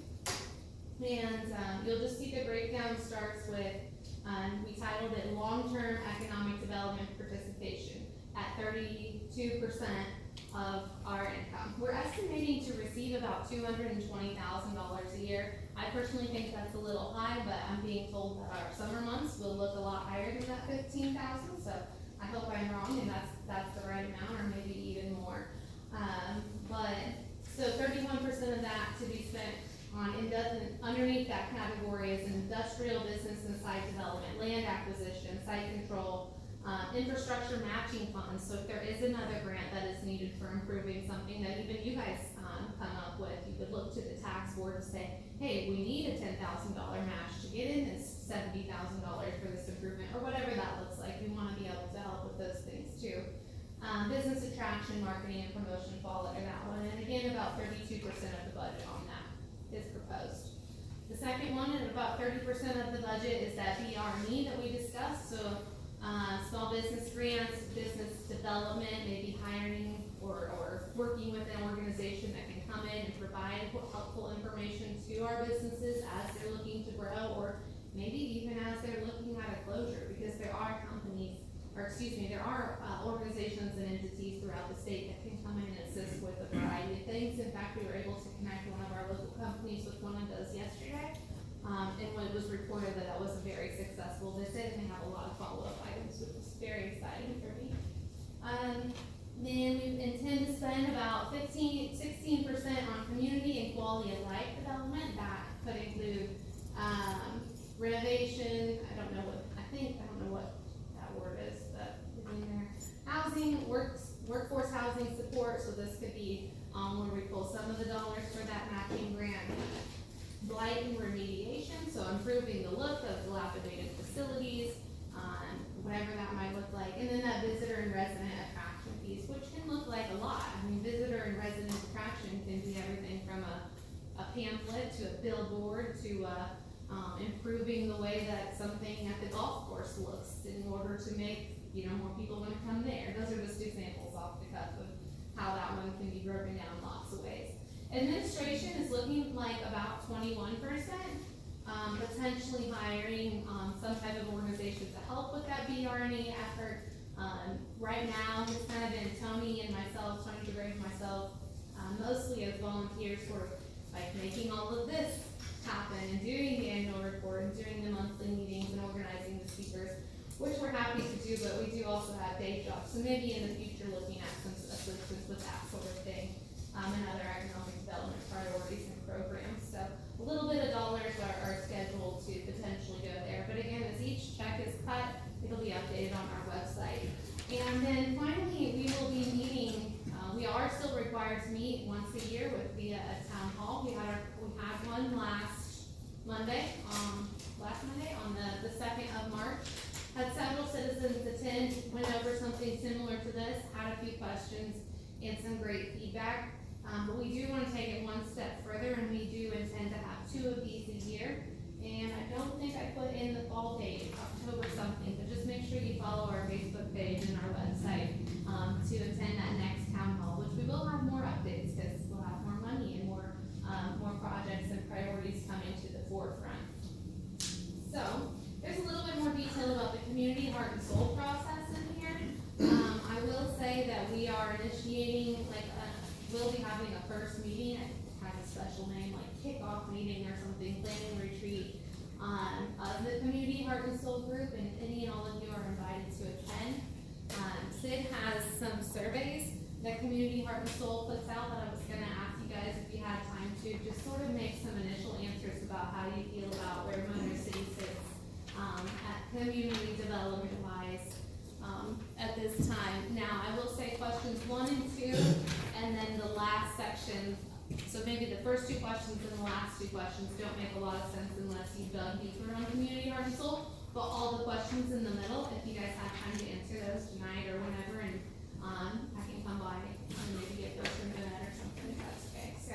And you'll just see the breakdown starts with, we titled it Long-Term Economic Development Participation at 32% of our income. We're estimating to receive about $220,000 a year. I personally think that's a little high, but I'm being told that our summer months will look a lot higher than that 15,000. So I hope I'm wrong and that's the right amount, or maybe even more. So 31% of that to be spent on, underneath that category is industrial business and site development, land acquisition, site control, infrastructure matching funds. So if there is another grant that is needed for improving something that even you guys come up with, you could look to the tax board and say, hey, we need a $10,000 match to get in this $70,000 for this improvement, or whatever that looks like. We want to be able to help with those things too. Business attraction, marketing, and promotion fall under that one. And again, about 32% of the budget on that is proposed. The second one, and about 30% of the budget, is that BRE that we discussed. So small business grants, business development, maybe hiring or working with an organization that can come in and provide helpful information to our businesses as they're looking to grow, or maybe even as they're looking at a closure, because there are organizations and entities throughout the state that can come in and assist with a variety of things. In fact, we were able to connect one of our local companies with one of those yesterday. And when it was reported that was a very successful visit, and they have a lot of follow-up items, which is very exciting for me. Then we intend to spend about 16% on community and quality of life development. That could include renovation. I don't know what that word is, but it's in there. Housing, workforce housing support. So this could be where we pull some of the dollars for that matching grant. Blight and remediation, so improving the look of dilapidated facilities, whatever that might look like. And then that visitor and resident attraction piece, which can look like a lot. I mean, visitor and resident attraction can be everything from a pamphlet to a billboard to improving the way that something at the golf course looks in order to make more people want to come there. Those are just examples off the cuff of how that one can be broken down lots of ways. Administration is looking like about 21%, potentially hiring some type of organization to help with that BRE effort. Right now, it's kind of been Tony DeGray and myself, mostly as volunteers, sort of like making all of this happen and doing the annual report and doing the monthly meetings and organizing the speakers, which we're happy to do, but we do also have day jobs. So maybe in the future looking at some assistance with that sort of thing. And other economic development priorities and programs. So a little bit of dollars are scheduled to potentially go there. But again, as each check is cut, it'll be updated on our website. And then finally, we will be meeting, we are still required to meet once a year via a town hall. We had one last Monday on the 2nd of March. Had several citizens attend, went over something similar to this, had a few questions and some great feedback. But we do want to take it one step further, and we do intend to have 2 of these a year. And I don't think I put in the fall date, October something, but just make sure you follow our Facebook page and our website to attend that next town hall, which we will have more updates because we'll have more money and more projects and priorities coming to the forefront. So there's a little bit more detail about the community heart and soul process in here. I will say that we are initiating we'll be having a first meeting. It has a special name like kickoff meeting or something, planning retreat of the Community Heart and Soul group, and any and all of you are invited to attend. Sid has some surveys that Community Heart and Soul puts out that I was going to ask you guys if you had time to just sort of make some initial answers about how you feel about where Monroe City sits at community development wise. at this time. Now, I will say questions 1 and 2, and then the last section. So maybe the first 2 questions and the last 2 questions don't make a lot of sense unless you've dug deeper on community heart and soul. But all the questions in the middle, if you guys have time to answer those tonight or whenever, and I can come by and maybe get those from Jeanette or something, if that's okay. So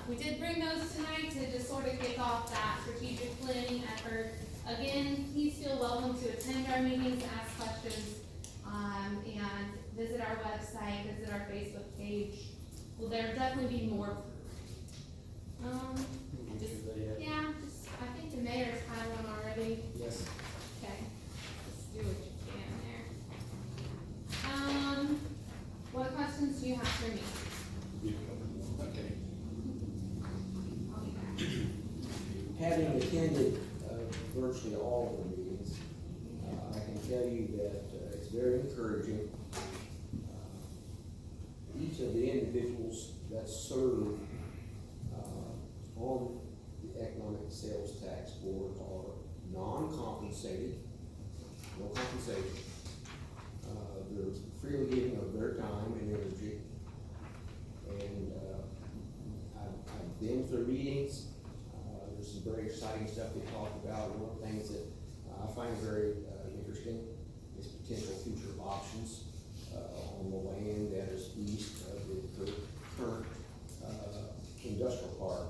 we did bring those tonight to just sort of kick off that strategic planning effort. Again, please feel welcome to attend our meetings, ask questions, and visit our website, visit our Facebook page. Will there definitely be more? I think the mayor's had one already. Yes. Okay, let's do what you can there. What questions do you have for me? Okay. I'll be back. Having attended virtually all of the meetings, I can tell you that it's very encouraging. Each of the individuals that serve on the Economic Sales Tax Board are non-compensated, no compensation. They're freely giving of their time and energy. And I've been to their meetings. There's some very exciting stuff they talk about. One of the things that I find very interesting is potential future options on the land that is east of the current industrial park.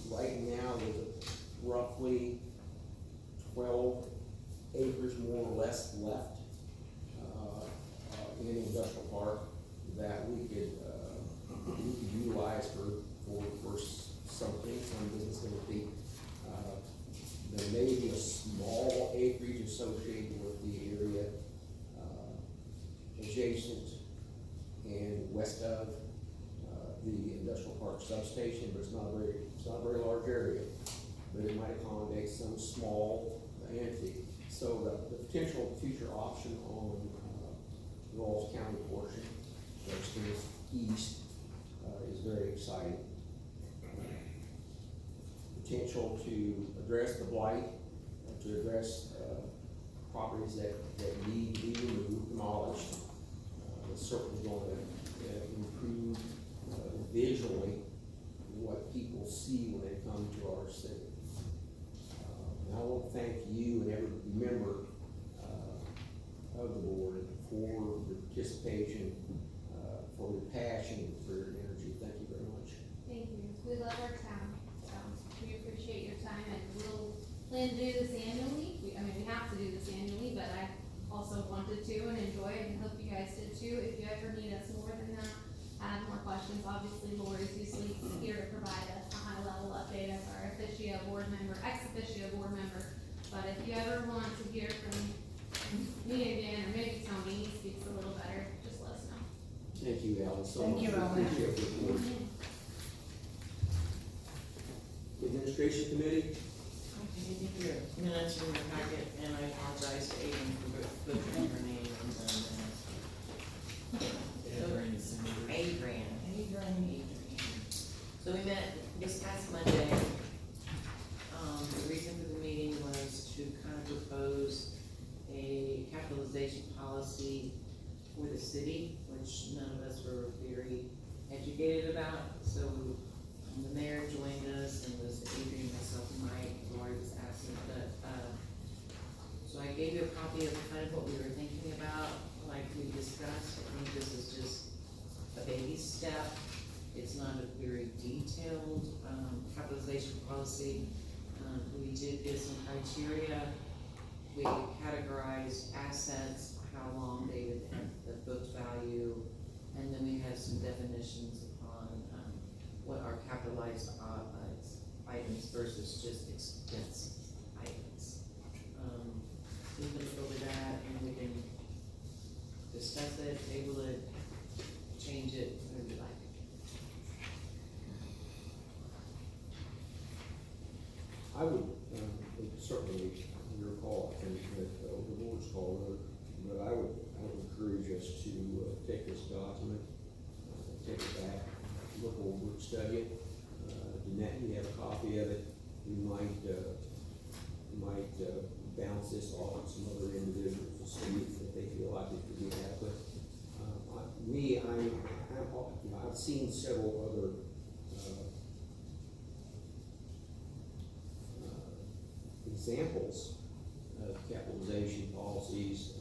Right now, there's roughly 12 acres more or less left in the industrial park that we could utilize for something, some business activity. There may be a small acreage associated with the area adjacent and west of the industrial park substation, but it's not a very large area. But it might accommodate some small entity. So the potential future option on the Rawls County portion that extends east is very exciting. Potential to address the blight, to address properties that need to be removed, demolished. It's certainly going to improve visually what people see when they come to our city. And I want to thank you and every member of the board for your participation, for your passion, for your energy. Thank you very much. Thank you. We love our town, so we appreciate your time, and we'll plan to do this annually. We have to do this annually, but I also wanted to and enjoy it, and hope you guys did too. If you ever need us more than that, have more questions, obviously Lori's usually here to provide a high-level update as our ex officio board member. But if you ever want to hear from me again, or maybe Tony speaks a little better, just let us know. Thank you, Alan, so Thank much. you, We Alan. appreciate your report. Administration Committee? Okay, did you hear minutes in your packet, and I apologize to Aiden for butchering her name on the minutes. Adrian. So we met this past Monday. The reason for the meeting was to kind of propose a capitalization policy for the city, which none of us were very educated about. So the mayor joined us, and was Adrian, myself, and Mike. Lori was absent, but so I gave you a copy of kind of what we were thinking about, like we discussed. I think this is just a baby step. It's not a very detailed capitalization policy. We did get some criteria. We categorized assets, how long they would have the book value, and then we had some definitions upon what are capitalized items versus just expense items. We can look over that, and we can discuss it, table it, change it, whatever you like. I would, certainly your call, and the board's call, but I would encourage us to take this document, take it back, look over it, study it. Jeanette, you have a copy of it. You might bounce this off on some other individuals to see if they feel like seen several other, examples of capitalization policies,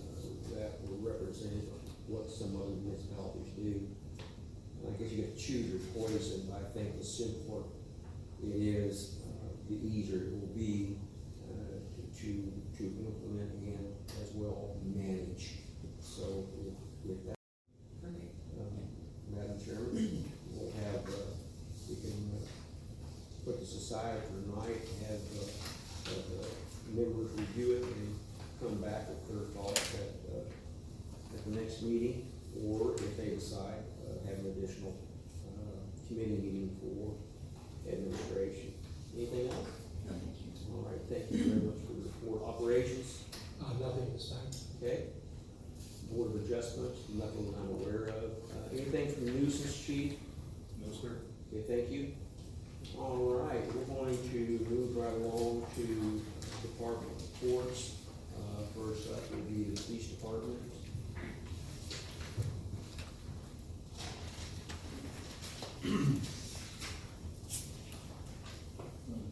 that will represent what some other municipalities do. And I guess you have to choose your poison, but I think the simpler it is, the easier it will be, to implement and as well manage. So with that, Madam Chairman, we'll have, we can put this aside for tonight, have members review it and come back with their thoughts at the next meeting, or if they decide, have an additional, committee meeting for administration. Anything else? No, thank you. All right, thank you very much for the report. Operations, Nothing this time. okay? Board of Adjustments, nothing I'm aware of. Anything from the nuisance chief? No, sir. Okay, thank you. All right, we're going to move right along to department reports. First up will be the police department.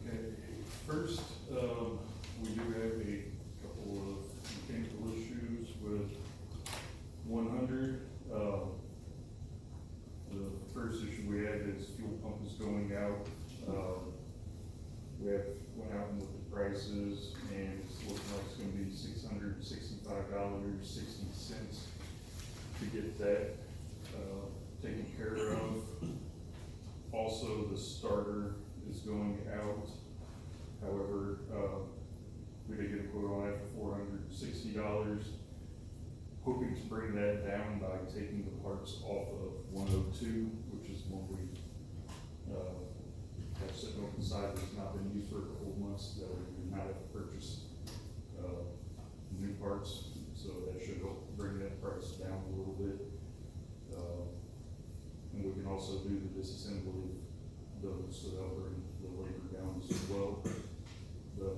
Okay, first, we do have a couple of mechanical issues with 100. The first issue we had is fuel pump is going out. We have went out and looked at prices, and it's looking like it's gonna be $665.60 to get that, taken care of. Also, the starter is going out. However, we did get a quote on it for $460. Hoping to bring that down by taking the parts off of 102, which is one we, have sitting open side that's not been used for a couple of months, that we do not have to purchase, new parts. So that should help bring that price down a little bit. And we can also do the disassembly of those, so that'll bring the labor down as well. But,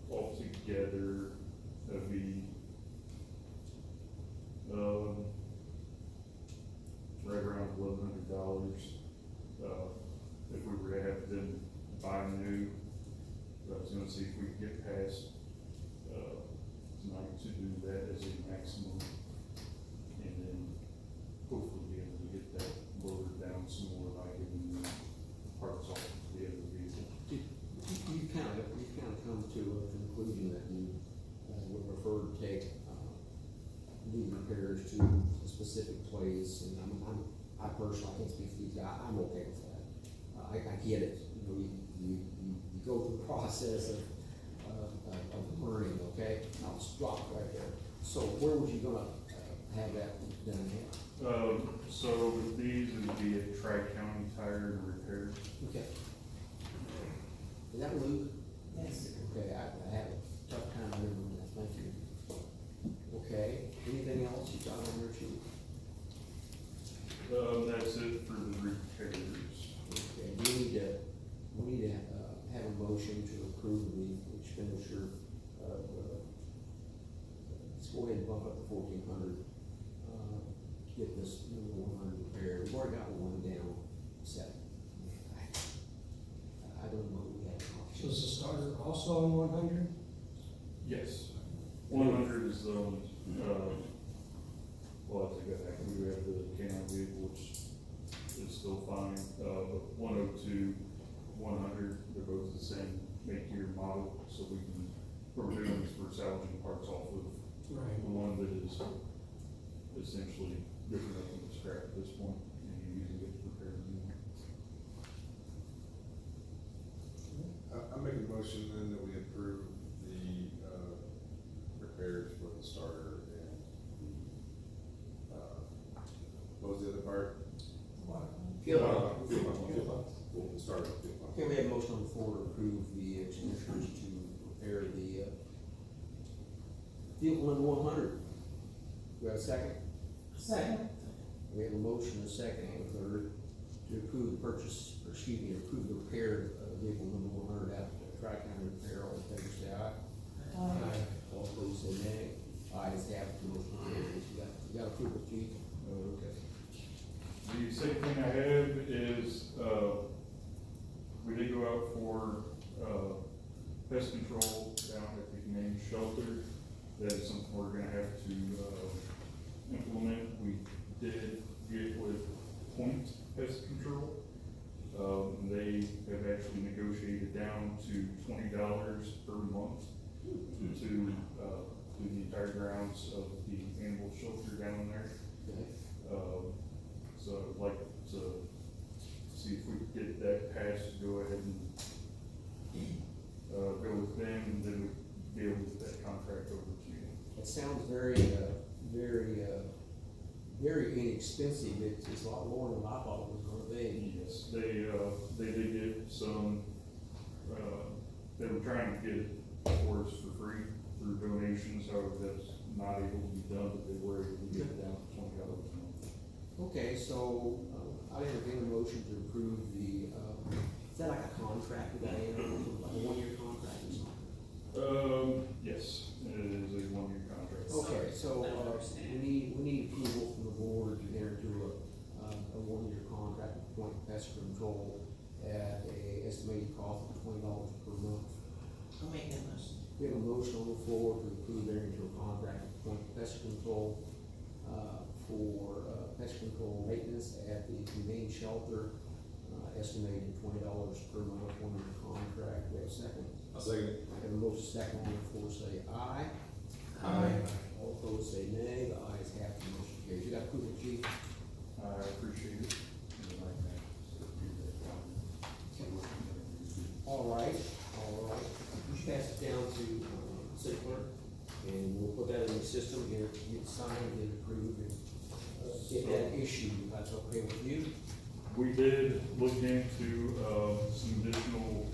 all together, that'd be, right around $1,100. If we were to have them buy new, I was gonna see if we could get past, tonight to do that as a maximum. And then hopefully be able to get that lowered down some more by giving the parts off the other vehicle. You kind of come to a conclusion that you would prefer to take new repairs to a specific place, and I personally, I can't speak for these guys, I'm okay with that. I get it, you know, you go through the process of learning, okay? I'll stop right there. So where was you gonna have that done at? So with these, it would be a Tri-County Tire and Repair. Okay. Is that Luke? Yes. Okay, I have a tough time remembering that, thank you. Okay, anything else you got on your sheet? That's it for the repairs. Okay, we need to have a motion to approve the expenditure of, let's go ahead and bump up to 1,400. Get this number 100 repaired. We've already got one down, set. I don't know what we have. So is the starter also on 100? Yes. 100 is the, well, I take that back, we have the Can-Am vehicle, which is still fine, but 102, 100, they're both the same make, year, model, so we can, what we're doing is we're salvaging parts off of Right. the one that is essentially different up from the scrap at this point, and you're using it to repair the new one. I make a motion then that we approve the, repairs for the starter and the, what was the other part? Fuel Fuel pump. pump. We'll start with fuel pump. Okay, we have a motion on the floor to approve the expenditures to repair the, vehicle number 100. We have a second? Second. We have a motion, a second, and a third to approve the purchase, or excuse me, approve the repair of vehicle number 100 out of Tri-County Repair. All in favor, say aye. All opposed, say nay. Ayes have it, the motion carries. You got approval, chief? Oh, okay. The second thing I have is, we did go out for, pest control down at the humane shelter. That is something we're gonna have to, implement. We did get with Point Pest Control. They have actually negotiated down to $20 per month to, do the entire grounds of the animal shelter down there. So I'd like to see if we could get that passed, go ahead and, go with them, and then we'd be able to get that contract over to you. It sounds very, very inexpensive. It's a lot more than I thought it was gonna be. Yes, they did get some, they were trying to get it for us for free through donations, however, that's not able to be done, but they were able to get it down to $20 a month. Okay, so, I entertain a motion to approve the, is that like a contract we got in, like a one-year contract or something? Yes, it is a one-year contract. Okay, so, we need approval from the board to enter into a one-year contract with Point Pest Control at a estimated cost of $20 per month. I'll make that motion. We have a motion on the floor to approve entering into a contract with Point Pest Control, for, pest control maintenance at the humane shelter, estimated $20 per month, one-year contract. We have a second. I'll second it. I have a motion second on the floor, say aye. Aye. All opposed say nay. The ayes have the motion carries. You got approval, chief? I appreciate it. All right. You pass it down to, city clerk, and we'll put that in the system, get it signed, get it approved, and get that issued, if that's okay with you. We did look into, some additional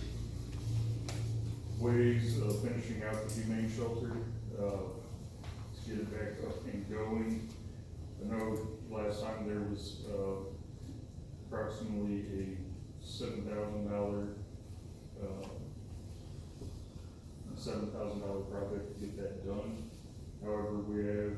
ways of finishing out the humane shelter, to get it back up and going. I know last time there was, approximately a $7,000 project to get that done. However, we have,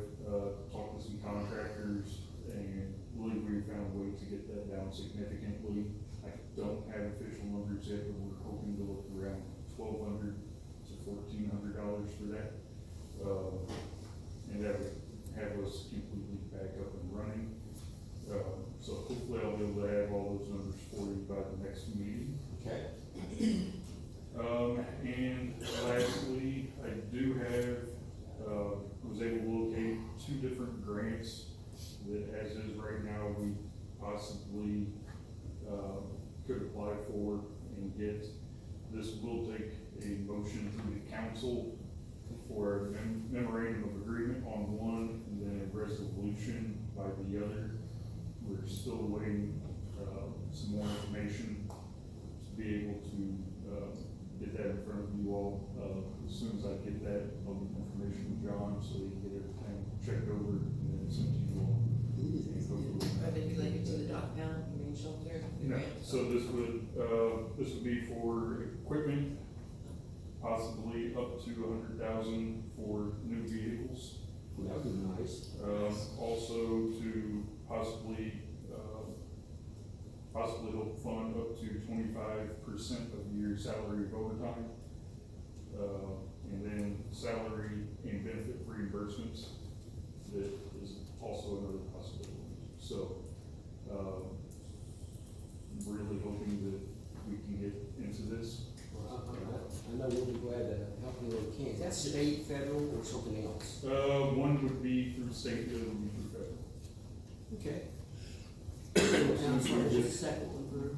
talked to some contractors and believe we found a way to get that down significantly. I don't have official numbers yet, but we're hoping to look around $1,200 to $1,400 for that. And that would have us completely back up and running. So hopefully I'll be able to have all those numbers for you by the next meeting. Okay. And lastly, I do have, was able to locate 2 different grants that as is right now, we possibly, could apply for and get. This will take a motion through the council for a memorandum of agreement on one, and then a resolution by the other. We're still awaiting, some more information to be able to, get that in front of you all. As soon as I get that, I'll get information from John, so he can get everything checked over and then sent to you all. Are they related to the dog pound, humane shelter? the No, grant? so this would be for equipment, possibly up to 100,000 for new vehicles. That would be nice. Also to possibly help fund up to 25% of your salary of overtime. And then salary and benefit reimbursements, that is also another possibility. So, I'm really hoping that we can get into this. Well, I know we'll be glad to help you where we can. Is that state, federal, or something else? One would be through state, the other would be through federal. Okay. I'm sorry, what's the second one, Drew?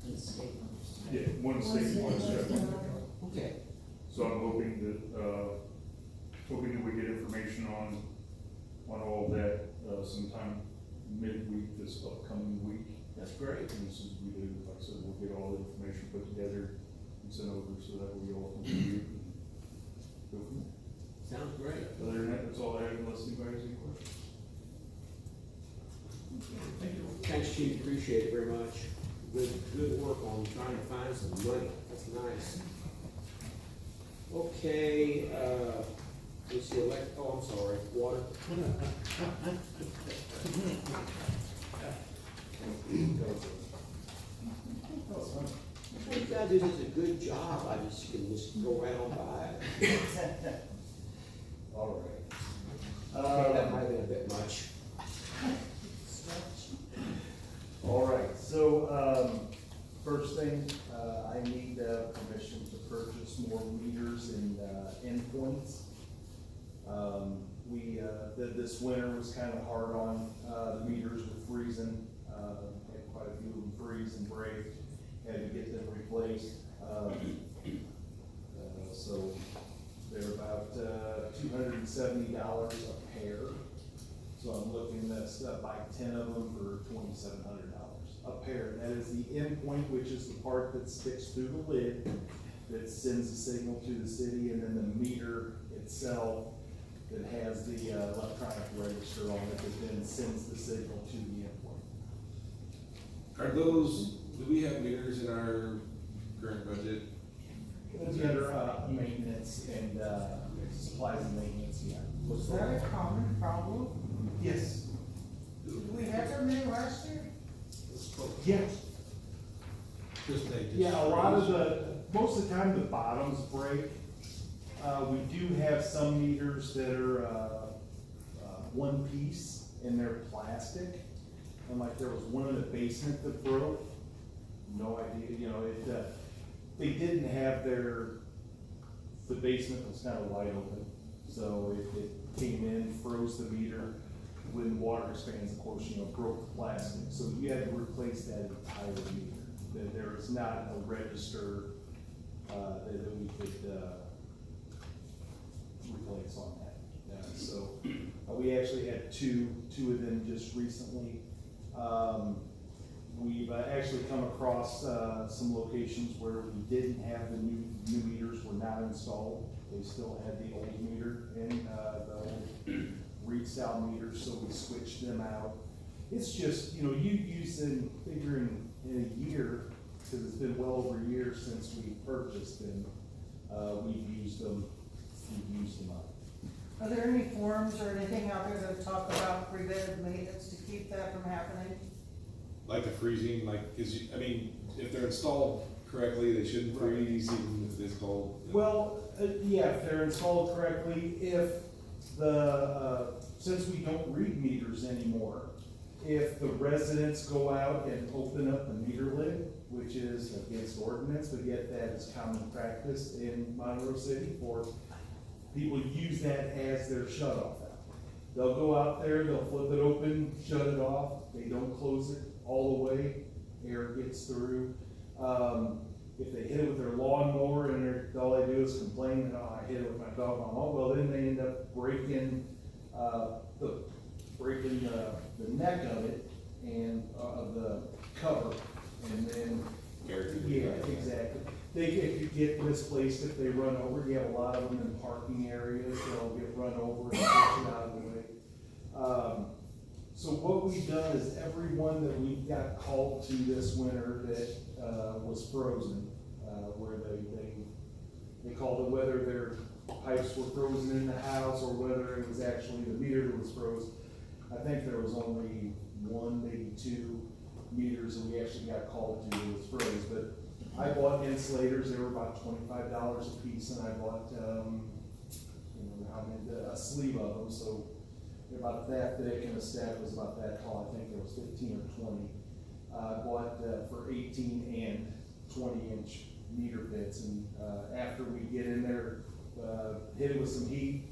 And the state ones. Yeah, one state, one federal. Okay. So I'm hoping that we get information on all that, sometime midweek this upcoming week. That's great. And as soon as we do, like I said, we'll get all the information put together and sent over so that we all can review it and go from there. Sounds great. Other than that, that's all I have unless anybody has any questions. Thanks, Chief, appreciate it very much. Good work on trying to find some money, that's nice. Okay, let's see, I'm sorry, water. That was fun. You guys do such a good job, I just can just go right on by. All right. Okay, that might have been a bit much. All right, so, first thing, I need, permission to purchase more meters and, endpoints. This winter was kind of hard on, the meters with freezing, had quite a few of them freeze and break, had to get them replaced. So they're about, $270 a pair. So I'm looking, that's buy 10 of them for $2,700 a pair. That is the endpoint, which is the part that sticks through the lid that sends the signal to the city, and then the meter itself that has the electronic register on it that then sends the signal to the endpoint. Are those, do we have meters in our current budget? It's under maintenance and supplies and maintenance, yeah. Was that a common problem? Yes. Did we have that many last year? Yes. Just they just. Yeah, a lot of most of the time the bottoms break. We do have some meters that are, one piece and they're plastic. And like there was one in the basement that broke. No idea, you know, they didn't have the basement was kind of wide open. So it came in, froze the meter. When water expands, of course, you know, broke the plastic. So you had to replace that entire meter. There is not a register, that we could, replace on that. So we actually had two of them just recently. We've actually come across some locations where we didn't have the new meters were not installed. They still had the old meter and the old read style meters, so we switched them out. It's just, you know, you using, figuring in a year, because it's been well over a year since we purchased them, we've used them up. Are there any forums or anything out there that talk about preventive maintenance to keep that from happening? Like the freezing, like, I mean, if they're installed correctly, they shouldn't freeze even if it's cold. Well, yeah, if they're installed correctly, if since we don't read meters anymore, if the residents go out and open up the meter lid, which is against ordinance, but yet that is common practice in Monroe City, for people use that as their shut off valve. They'll go out there, they'll flip it open, shut it off, they don't close it all the way, air gets through. If they hit it with their lawnmower and all they do is complain that, oh, I hit it with my dog on, oh, well, then they end up breaking the neck of it and, of the cover, and then, yeah, exactly. It could get misplaced if they run over. You have a lot of them in parking areas, they'll get run over and push it out of the way. So what we've done is everyone that we got called to this winter that, was frozen, where they called it, whether their pipes were frozen in the house or whether it was actually the meter that was froze. I think there was only one, maybe two meters that we actually got called to that was froze, but I bought insulators. They were about $25 a piece, and I bought, a sleeve of them, so they're about that thick, and the stack was about that tall. I think there was 15 or 20. I bought for 18 and 20-inch meter bits, and after we get in there, hit it with some heat,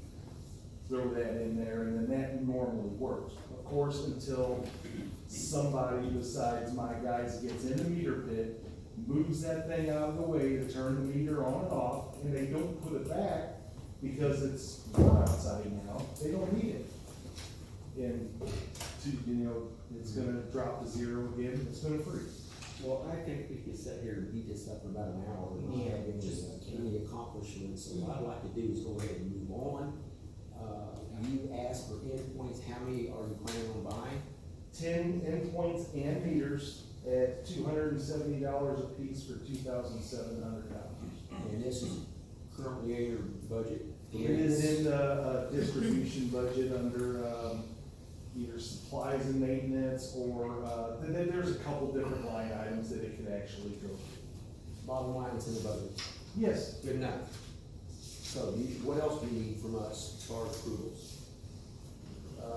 throw that in there, and then that normally works. Of course, until somebody besides my guys gets in the meter pit, moves that thing out of the way to turn the meter on and off, and they don't put it back because it's warm outside now. They don't need it. And it's gonna drop to zero again, it's gonna freeze. Well, I think we could sit here and beat this up for about an hour, and we have any accomplishments, so what I'd like to do is go ahead and move on. You asked for endpoints, how many are you planning on buying? 10 endpoints and meters at $270 a piece for $2,700. And this is currently in your budget? It is in the distribution budget under either supplies and maintenance, or, there's a couple different line items that it can actually go to. Bottom line, it's in the budget. Yes. Good enough. So, what else do you need from us as far as approvals? I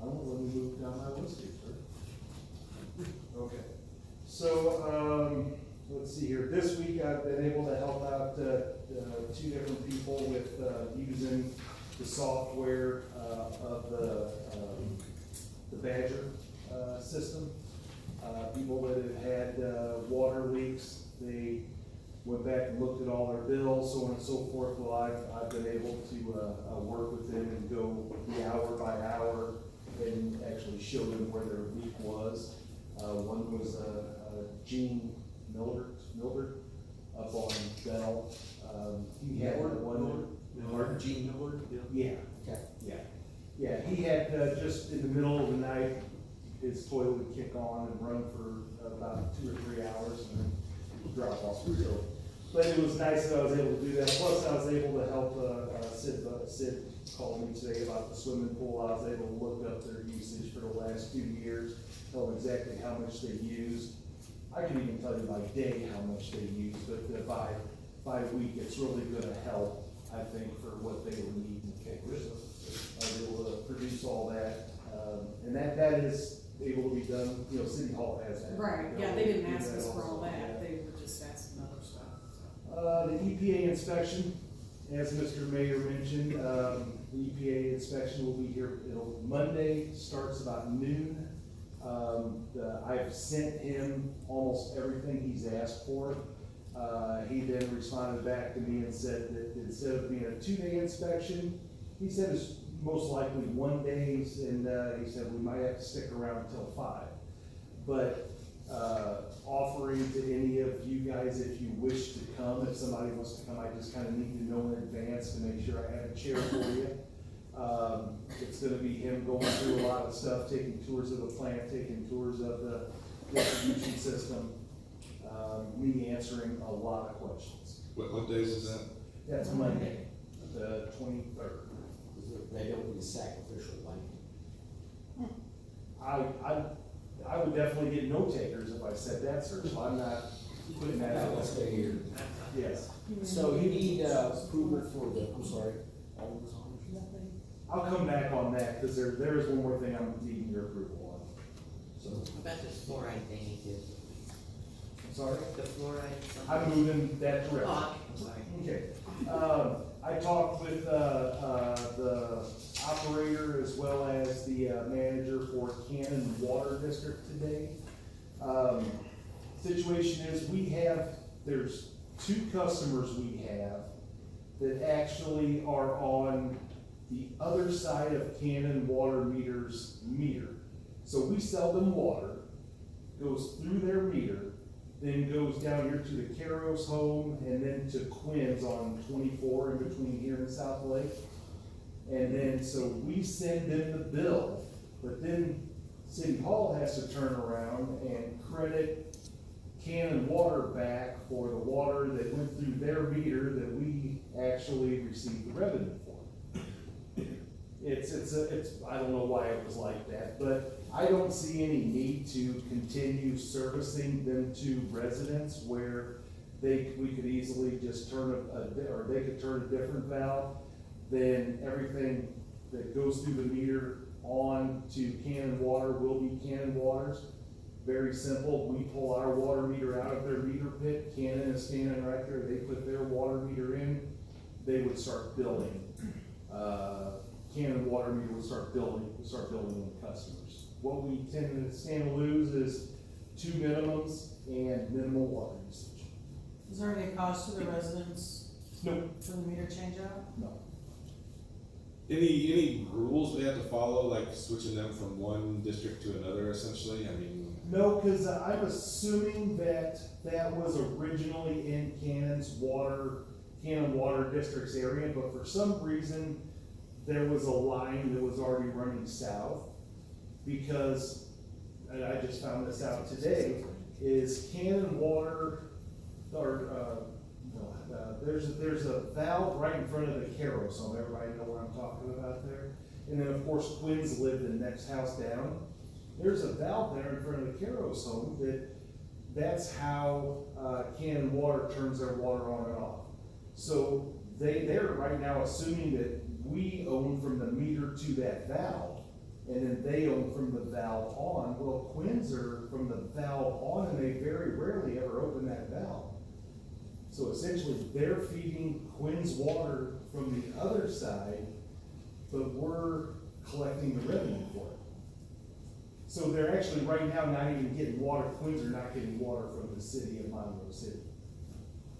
don't know, let me move down my list here, sir. Okay, so, let's see here, this week I've been able to help out, two different people with, using the software, of the Badger, system. People that have had, water leaks, they went back and looked at all their bills, so on and so forth. Well, I've been able to, work with them and go the hour by hour and actually show them where their leak was. One was, Gene Mildred up on Bell. He had one. Millard, Gene Millard? Yeah, Okay. yeah, he had, just in the middle of the night, his toilet would kick on and run for about 2 or 3 hours and then drop off. So, but it was nice that I was able to do that. Plus, I was able to help, Sid called me today about the swimming pool. I was able to look up their usage for the last 2 years, tell them exactly how much they used. I can even tell you by day how much they used, but by week, it's really gonna help, I think, for what they will need. Okay, I was able to produce all that, and that is able to be done, you know, City Hall has that. Right, You know, yeah, they didn't do ask that us for all also, that, yeah. they were just asking other stuff, so. The EPA inspection, as Mr. Mayor mentioned, the EPA inspection will be here, Monday, starts about noon. I've sent him almost everything he's asked for. He then responded back to me and said that instead of being a 2-day inspection, he said it's most likely 1 day, and he said we might have to stick around until 5. But offering to any of you guys, if you wish to come, if somebody wants to come, I just kind of need to know in advance to make sure I have a chair for you. It's gonna be him going through a lot of stuff, taking tours of the plant, taking tours of the distribution system, me answering a lot of questions. What days is that? That's Monday, the 23rd. They don't need a sacrificial lamb. I would definitely get no takers if I said that, sir, so I'm not putting that out. Let's stay here. Yes. So you need, approval for the, I'm sorry. I'll come back on that, because there is one more thing I'm needing your approval on. So, About this fluoride thing he did, I'm sorry? the fluoride something. I'm moving that direction. Oh, I'm sorry. Okay. I talked with, the operator as well as the, manager for Cannon Water District today. Situation is, there's 2 customers we have that actually are on the other side of Cannon Water Meter's meter. So we sell them water, goes through their meter, then goes down here to the Caros home, and then to Quinn's on 24 in between here and South Lake. And then, so we send them the bill, but then City Hall has to turn around and credit Cannon Water back for the water that went through their meter that we actually received the revenue for. I don't know why it was like that, but I don't see any need to continue servicing them to residents where we could easily just turn or they could turn a different valve. Then everything that goes through the meter on to Cannon Water will be Cannon Water's. Very simple, we pull our water meter out of their meter pit, Cannon is standing right there, they put their water meter in, they would start billing. Cannon Water meter would start billing the customers. What we tend to stand to lose is 2 minimums and minimal water usage. Is there any cost to the residents? No. For the meter change out? No. Any rules we have to follow, like switching them from one district to another, essentially? I mean. No, because I'm assuming that was originally in Cannon Water District's area, but for some reason, there was a line that was already running south, because, and I just found this out today, is Cannon Water, there's a valve right in front of the Caros home, everybody know what I'm talking about there? And then, of course, Quinn's lived the next house down. There's a valve there in front of the Caro's home that's how Cannon Water turns their water on and off. So they're right now assuming that we own from the meter to that valve, and then they own from the valve on. Well, Quinn's are from the valve on, and they very rarely ever open that valve. So essentially, they're feeding Quinn's water from the other side, but we're collecting the revenue for it. So they're actually right now not even getting water. Quinn's are not getting water from the city of Monroe City.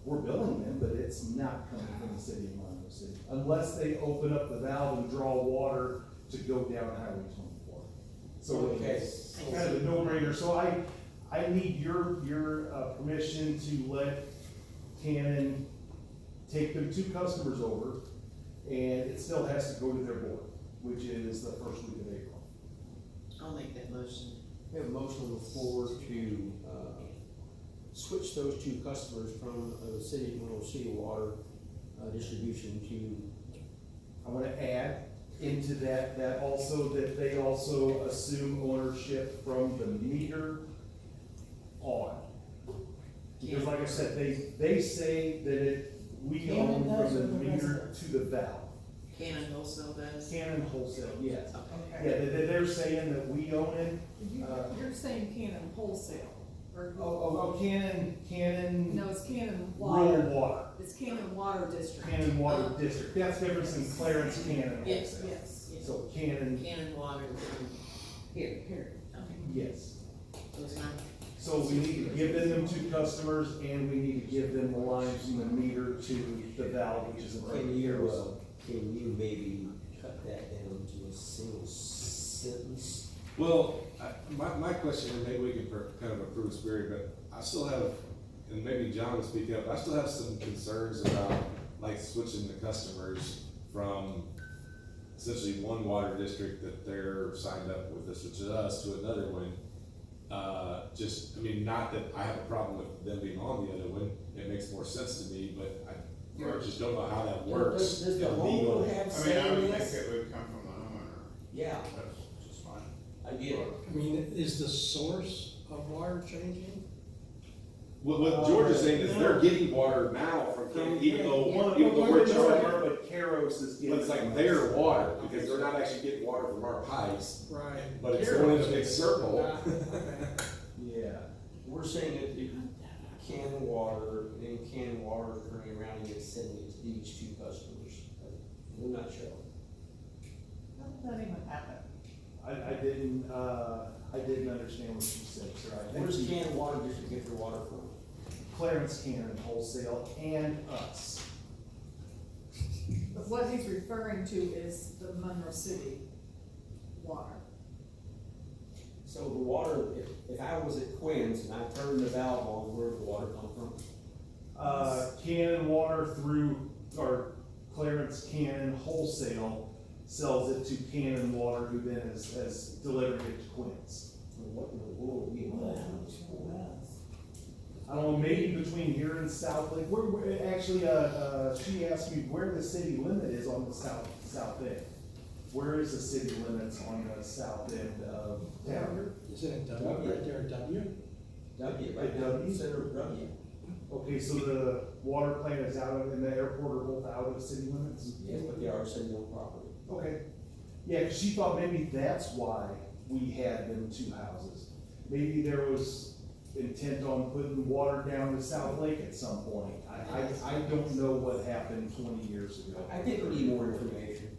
We're billing them, but it's not coming from the city of Monroe City, unless they open up the valve and draw water to go down Highway 24. So it's kind of a no-brainer. So I need your permission to let Cannon take them 2 customers over, and it still has to go to their board, which is the first week of April. I'll make that motion. We have a motion on the floor to, switch those 2 customers from the city, Monroe City Water, distribution to. I wanna add into that also, that they also assume ownership from the meter on. Because like I said, they say that we own from the meter to the valve. Cannon Wholesale does? Cannon Wholesale, yes. Okay. Yeah, they're saying that we own it. You're saying Cannon Wholesale, or? Cannon. No, it's Cannon Rural Water. Water. It's Cannon Water District. Cannon Water District. That's different than Clarence Cannon Yes, Wholesale. Yes. So Cannon, Cannon Water, here, okay, yes. those nine. So we need to give them 2 customers, and we need to give them the line from the meter to the valve, which is in front of the Caro's. Can you maybe cut that down to a single sentence? Well, my question, and maybe we can kind of approve spirit, but I still have, and maybe John will speak up, I still have some concerns about like switching the customers from essentially one water district that they're signed up with us, which is us, to another one. Not that I have a problem with them being on the other one, it makes more sense to me, but I just don't know how that works. Does the illegal. homeowner have I say mean, I in would think this? it would come from the homeowner, Yeah, that's just fine. I get it. I mean, is the source of water changing? What George is saying is they're getting water now from Cannon, even though We're we're in charging. November, but Caro's is getting. But it's like their water, because they're not actually getting water from our pipes, Right. but it's going in a big circle. Yeah. We're saying that the Cannon Water, and Cannon Water is turning around and it's sending it to these 2 customers, in a nutshell. How did that even happen? I didn't understand what you said, sir. I think Where's Cannon Water District get their water from? Clarence Cannon Wholesale and us. But what he's referring to is the Monroe City water. So the water, if I was at Quinn's and I turned the valve on, where did the water come from? Cannon Water through, or Clarence Cannon Wholesale sells it to Cannon Water, who then has delivered it to Quinn's. What in the world are we involved? I don't know, maybe between here and South Lake, actually, she asked me where the city limit is on the south end. Where is the city limits on the south end of town? Is it a W, right there, a W? W, right now, W? center of W. Okay, so the water plant is out of, and the airport are both out of city limits? Yes, but they are city-owned property. Okay. Yeah, 'cause she thought maybe that's why we had them 2 houses. Maybe there was intent on putting water down to South Lake at some point. I don't know what happened 20 years ago. I think we need more information.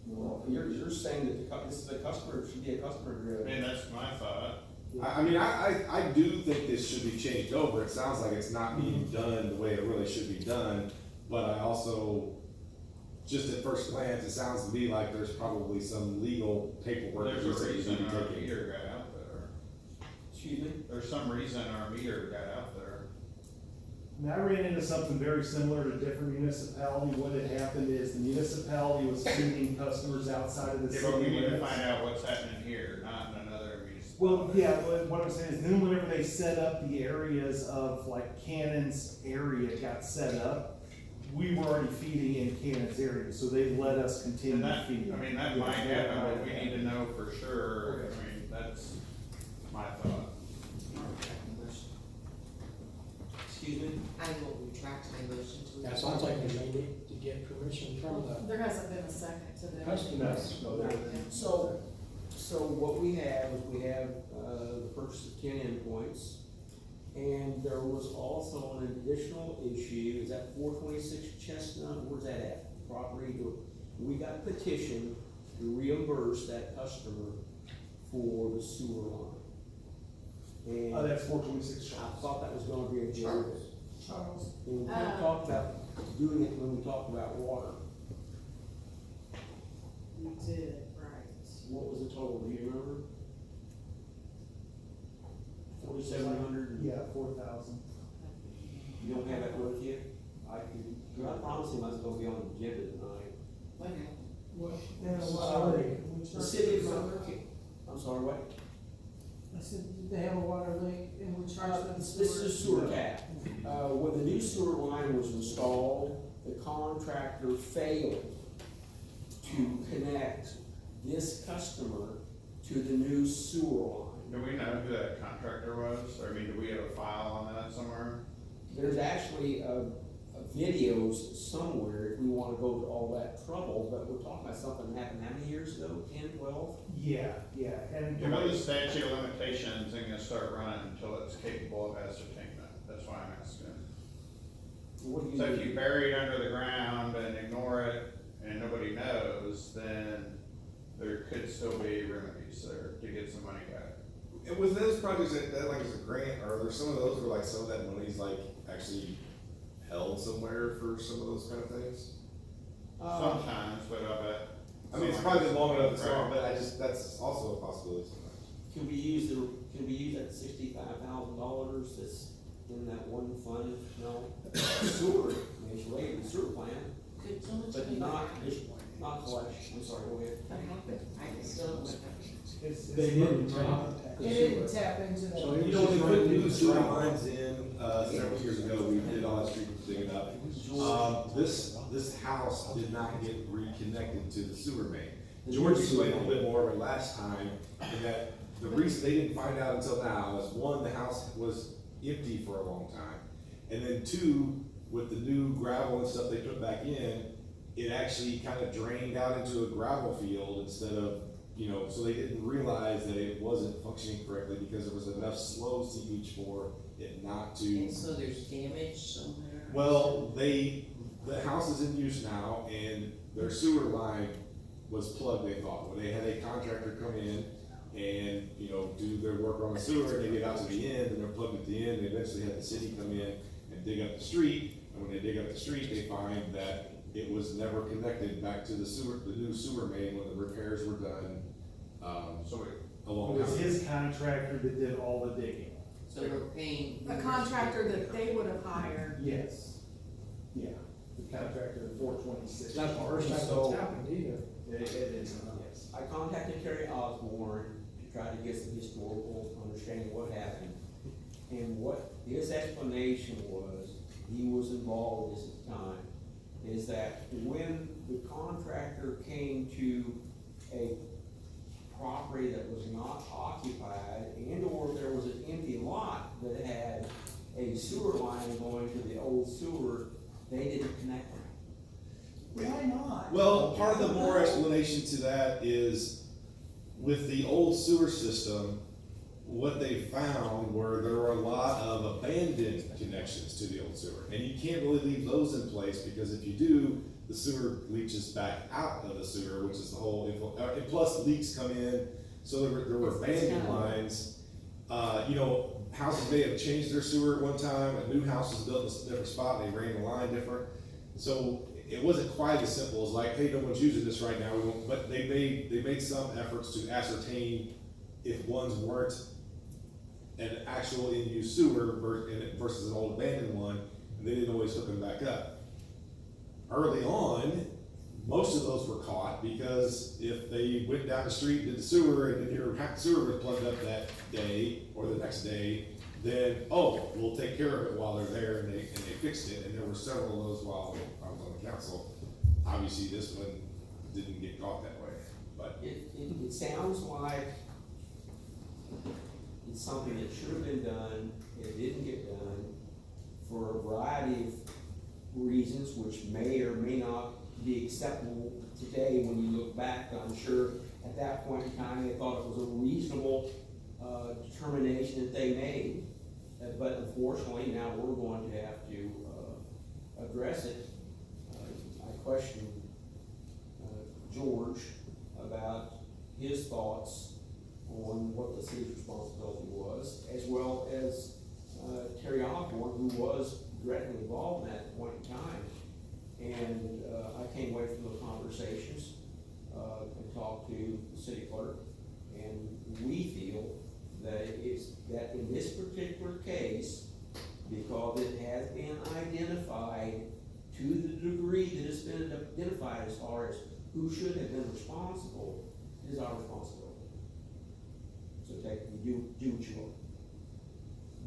Well, you're saying that the customer should be a customer I driven. mean, that's my thought. I do think this should be changed over, it sounds like it's not being done the way it really should be done, but I also, just at first glance, it sounds to me like there's probably some legal paperwork that There's a needs to be reason our taken. meter got out there. Excuse me? There's some reason our meter got out there. And I ran into something very similar to a different municipality. What had happened is the municipality was feeding customers outside of the Yeah, city but we need to limits. find out what's happening here, not in another municipality. Well, yeah, but what I'm saying is then whenever they set up the areas of like Cannon's area got set up, we were already feeding in Cannon's area, so they let us continue And that, feeding. I mean, that might happen, but we need to know for sure, I mean, that's my thought. Excuse me? I will retract my motion to. That sounds like we may need to get permission from the There hasn't been a second to that. customers. So what we have is we have, the purchase of 10 endpoints. And there was also an additional issue, is that 426 Chestnut, where's that at? Property, we got petitioned to reimburse that customer for the sewer line. And Oh, that's 426 I Charles. thought that was gonna be a joke. Charles. And we kind of talked about doing it when we talked about water. We did, right. What was the total, do you remember? 4,700? Yeah, 4,000. You don't have that with you? I could. I promised him I was gonna be on the agenda tonight. They have a water Sorry. leak. and we The charge city of them. Monroe, I'm sorry, what? I said, they have a water leak and we charge them. This is sewer tap. When the new sewer line was installed, the contractor failed to connect this customer to the new sewer line. Do we know who that contractor was, or I mean, do we have a file on that somewhere? There's actually, videos somewhere, if we wanna go to all that trouble, but we're talking about something that happened how many years ago, 10, 12? Yeah, and. You know, the statute of limitations ain't gonna start running until it's capable of ascertainment, that's why I'm asking. What do you So if do? you bury it under the ground and ignore it, and nobody knows, then there could still be remedies there to get some money back. And with those projects, that like is a grant, or there's some of those where like some of that money's like actually held somewhere for some of those kind of things? Sometimes, but I bet. I mean, it's probably been long enough, it's wrong, but that's also a possibility sometimes. Can we use that $65,000 that's in that one fund? No, sewer, I mean, it's related to the sewer plant, Could someone tell but me? not collection, I'm sorry, go ahead. I still don't know. They didn't drop It didn't tap into that. So it You know, when we put new sewer lines in, several years ago, we did all that street digging up. This house did not get reconnected to the sewer main. George explained a little bit more of it last time, in that the reason they didn't find out until now is, one, the house was empty for a long time. And then two, with the new gravel and stuff they put back in, it actually kind of drained out into a gravel field instead of, so they didn't realize that it wasn't functioning correctly because there was enough slow seepage for it not to. And so there's damage somewhere? Well, the house is in use now, and their sewer line was plugged, they thought. When they had a contractor come in and, do their work on the sewer, and they get out to the end, and they're plugged at the end, they eventually had the city come in and dig up the street, and when they dig up the street, they find that it was never connected back to the new sewer main when the repairs were done, a long It time was ago. his contractor that did all the digging. So we're paying. A contractor that they would have hired. Yes. Yeah, the contractor at 426. It's not the first time So- it's happened either. It is, yes. I contacted Terry Osborne to try to get some historical understanding of what happened. And what his explanation was, he was involved with this at the time, is that when the contractor came to a property that was not occupied, and or there was an empty lot that had a sewer line going to the old sewer, they didn't connect them. Why not? Well, part of the more explanation to that is with the old sewer system, what they found were there were a lot of abandoned connections to the old sewer. And you can't really leave those in place because if you do, the sewer leaches back out of the sewer, which is the whole, and plus leaks come in. So there were abandoned lines. Houses may have changed their sewer at one time, a new house was built in a different spot, and they ran the line different. So it wasn't quite as simple as like, hey, no one's using this right now, we won't, but they made some efforts to ascertain if ones weren't an actual in-use sewer versus an old abandoned one, and they didn't always hook them back up. Early on, most of those were caught because if they went down the street, did the sewer, and then your sewer was plugged up that day or the next day, then, oh, we'll take care of it while they're there, and they fixed it, and there were several of those while I was on the council. Obviously, this one didn't get caught that way, but It sounds like it's something that should have been done, it didn't get done, for a variety of reasons, which may or may not be acceptable today when you look back. I'm sure at that point in time, they thought it was a reasonable, determination that they made. But unfortunately, now we're going to have to, address it. I questioned, George about his thoughts on what the city's responsibility was, as well as Terry Osborne, who was directly involved in that point in time. And I came away from those conversations and talked to the city clerk, and we feel that that in this particular case, because it has been identified to the degree that it's been identified as far as who should have been responsible, it is our responsibility. So do what you want.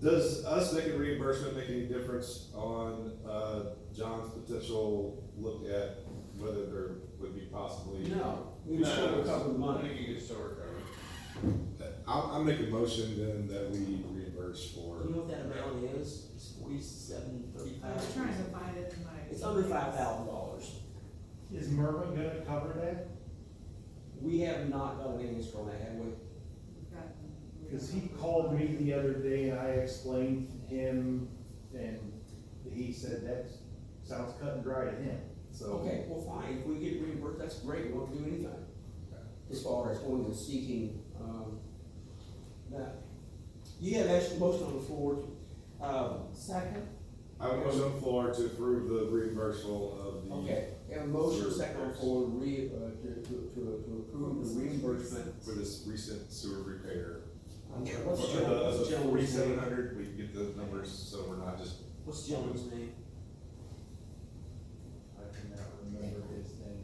does us making reimbursement make any difference on, John's potential look at whether there would be possibly? No, we still recover the I money. think you can still recover. I'll make a motion then that we reimburse for. You know what that amount is? It's $47.35. I was trying to find it in my. It's under $5,000. Is Mervyn gonna cover that? We have not done an answer on that, have we? Cause he called me the other day and I explained to him, and he said that sounds cut and dry to him, so. Okay, well, fine, if we get reimbursed, that's great, we won't do anything. As far as going and seeking, that. You have actually motion on the floor, Second? I have a motion on the floor to approve the reimbursal of the. okay, we have a motion second on the floor to approve the reimbursement. For this recent sewer repair. What's the gentleman's name? 4,700, we can get the numbers, so we're not just. What's the gentleman's name? I cannot remember his name.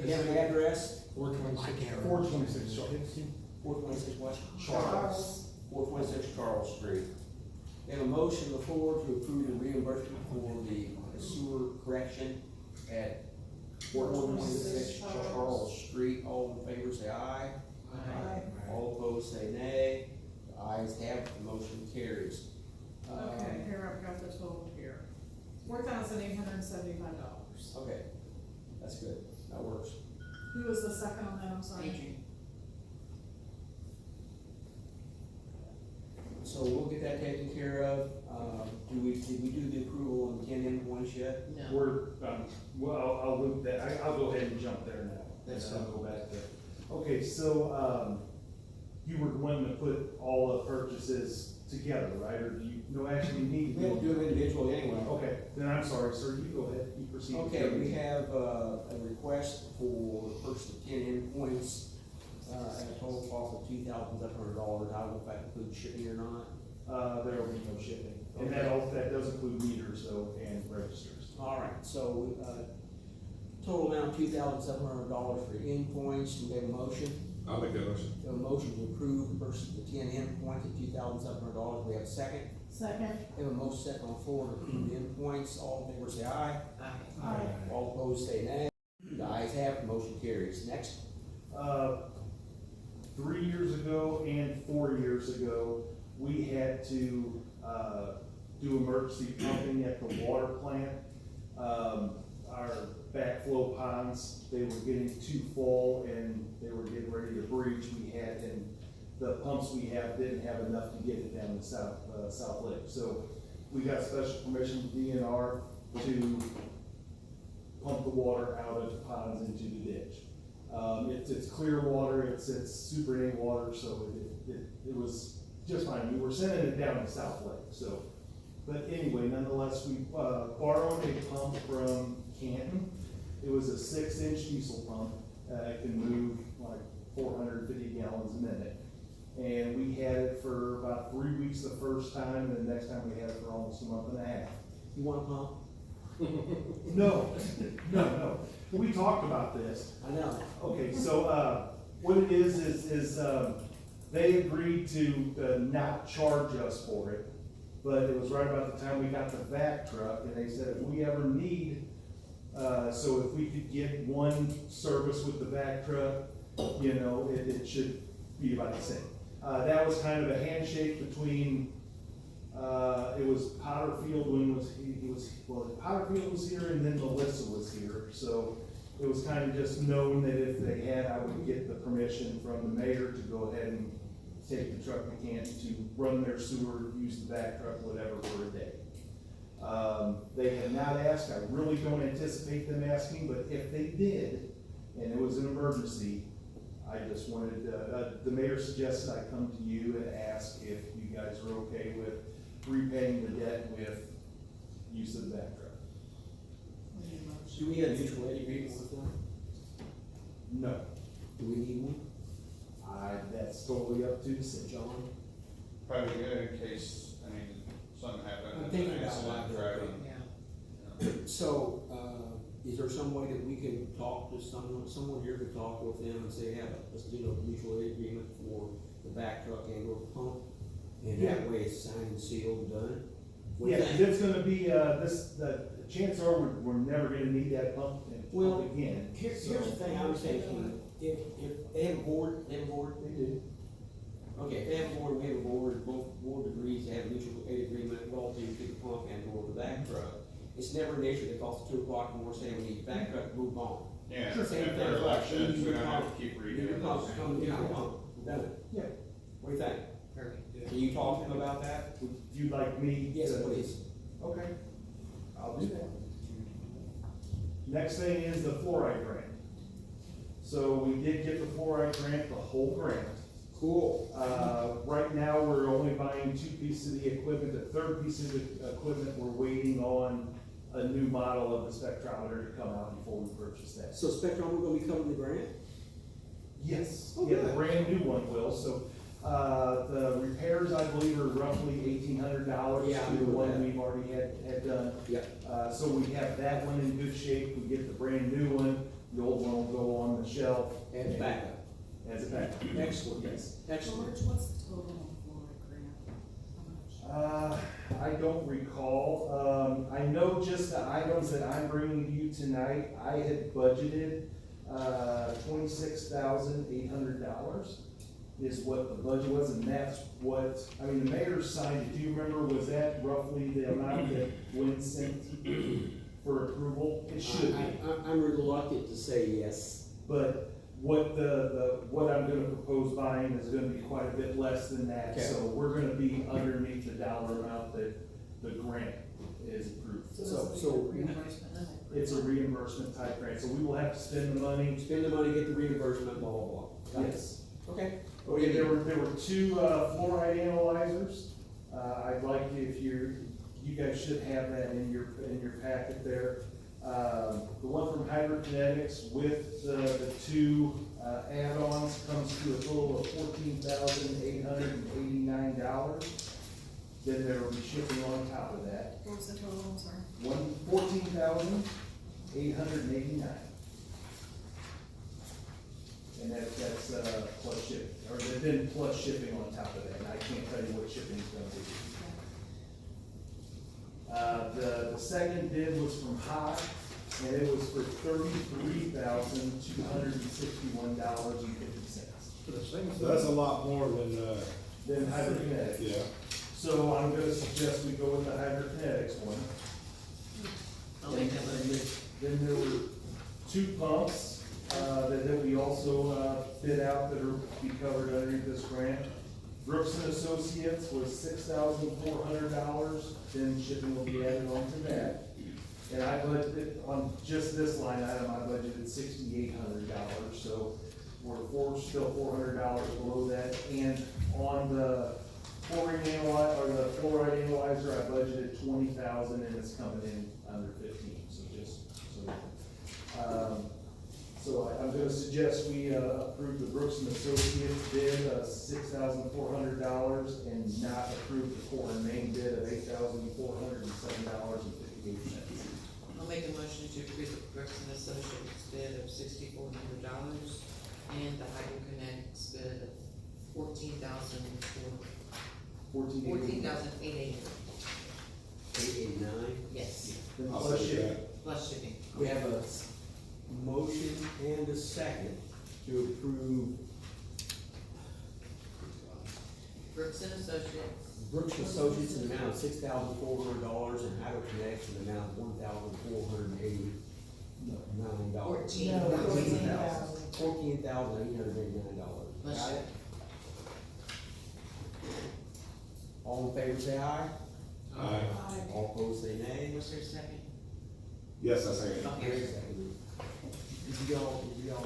You have an address? 426. 426 426 what? Charles. 426 Charles Street. We have a motion on the floor to approve the reimbursement for the sewer correction at 426 Charles Street. All in favor say aye. Aye. All opposed say nay. The ayes have it, the motion carries. Okay, here I've got the total here. $4,875. Okay, that's good, that works. Who was the second on that, I'm sorry? Adrian. So we'll get that taken care of. Did we do the approval on the 10 invoice yet? No. We're, well, I'll loop that, I'll go ahead and jump there now. That's And I'll fine. go back there. Okay, so, you were wanting to put all the purchases together, right, or do you, no, actually you need to We have to do them individually anyway. Okay, then I'm sorry, sir, you go ahead, you proceed. with Okay, we everything. have a request for the purchase of 10 endpoints at a total cost of $2,700. I don't know if that includes shipping or not. There will be no shipping, and that does include meters though, and registers. All right, so, total amount $2,700 for endpoints. Do we have a motion? I'll make that motion. We have a motion to approve the purchase of the 10 endpoints at $2,700. We have a second. Second? We have a motion second on the floor to approve the endpoints. All in favor say aye. Aye. All opposed say nay. The ayes have it, the motion carries. Next. 3 years ago and 4 years ago, we had to, do emergency pumping at the water plant. Our backflow ponds, they were getting too full and they were getting ready to breach. We had, and the pumps we have didn't have enough to get it down the South Lake. So we got special permission from DNR to pump the water out of the ponds into the ditch. It's clear water, it's Super 8 water, so it was just fine. We were sending it down to South Lake, so. But anyway, nonetheless, we borrowed a pump from Canton. It was a 6-inch diesel pump. It can move like 450 gallons a minute. And we had it for about 3 weeks the first time, and the next time we had it for almost a month and a half. You want a pump? No. We talked about this. I know. Okay, so, what it is they agreed to not charge us for it. but it was right about the time we got the vac truck, and they said if we ever need, so if we could get one service with the vac truck, you know, it should be about the same. That was kind of a handshake between, it was Potterfield when Potterfield was here and then Melissa was here, so it was kind of just known that if they had, I would get the permission from the mayor to go ahead and take the truck mechanic to run their sewer, use the back truck, whatever, for a day. They have not asked, I really don't anticipate them asking, but if they did, and it was an emergency, I just wanted, the mayor suggested I come to you and ask if you guys are okay with repaying the debt with use of the back truck. Do we have mutual aid agreement with them? No, Do we need one? that's totally up to the city. John? Probably good in case, I mean, something happened. I'm thinking about accident, liability. driving. So, is there some way that we can talk to someone here could talk with them and say, let's do a mutual aid agreement for the back truck and or the pump? And that way it's signed and sealed and done? What do you Yeah, think? 'cause it's gonna be, the chances are we're never gonna need that pump Well, again. Here's the thing I was thinking, if they have a board, They do. okay, if they have a board, we have a board, both board agrees to have a mutual aid agreement, we're all due to the pump and or the back truck. It's never an issue that calls at 2 o'clock in the morning saying we need back truck, move on. Yeah, Sure, same if thing. there are elections, we Your don't have pump- to keep Your redoing pump those. come, you know, done it. Yeah. What do you think? Can you talk to them about that? Would you like me? Yes, to- please. Okay, I'll do that. Next thing is the fluoride grant. So we did get the fluoride grant, the whole grant. Cool. Right now, we're only buying 2 pieces of the equipment. The third piece of the equipment, we're waiting on a new model of the spectrometer to come out before we purchase that. So Spectrum, we're gonna be covering the grant? Yes, Oh, yeah, the good. brand new one will, so, the repairs, I believe, are roughly $1,800 Yeah, I to the remember one that. we've already had done. Yep. So we have that one in good shape, we get the brand new one, the old one will go on the shelf. As backup. As a backup. Excellent. Yes. Excellent. George, what's the total on fluoride grant? How much? I don't recall, I know just the items that I'm bringing to you tonight, I had budgeted, $26,800 is what the budget was, and that's what, I mean, the mayor signed it, do you remember, was that roughly the amount that Gwen sent for approval? It should be. I'm reluctant to say yes. But what what I'm gonna propose buying is gonna be quite a bit less than that, Okay. so we're gonna be underneath the dollar amount that the grant is approved. So So- this so- will be a reimbursement, then? It's a reimbursement type grant, so we will have to spend the money. Spend the money, get the reimbursement, blah, blah, blah. Got it. Yes. Okay. What do Okay, you there need? were 2 fluoride analyzers. I'd like if you guys should have that in your packet there. The one from Hydrokinetics with the 2 add-ons comes to a total of $14,889. Then there will be shipping on top of that. What was the total, I'm sorry? $14,889. And that's plus shipping, or then plus shipping on top of that, and I can't tell you what shipping is gonna be. The second bid was from High, and it was for $33,261.50. For the same So that's a lot more than, Then Hydrokinetics. yeah. So I'm gonna suggest we go with the Hydrokinetics one. I'll make that motion. Then there were 2 pumps, that we also, bid out that are be covered underneath this grant. Brooks and Associates was $6,400, then shipping will be added on to that. And I budgeted, on just this line item, I budgeted $6,800, so we're still $400 below that. And on the fluoride analyzer, I budgeted $20,000, and it's coming in under 15, so just, so I'm gonna suggest we, approve the Brooks and Associates bid of $6,400 and not approve the Core and Main bid of $8,407.58. I'll make a motion to approve the Brooks and Associates bid of $6,400 and the Hydrokinetics bid of $14,880. I'll Plus second shipping. that. Plus shipping. We have a motion and a second to approve Brooks and Associates. Brooks Associates in the amount of $6,400 and Hydro Connect in the amount of $1,489. Fourteen. No, $14,889. Plus Got it? shipping. All in favor say aye. Aye. All opposed say nay. Was there a second? Yes, I second it. Okay. Did you all look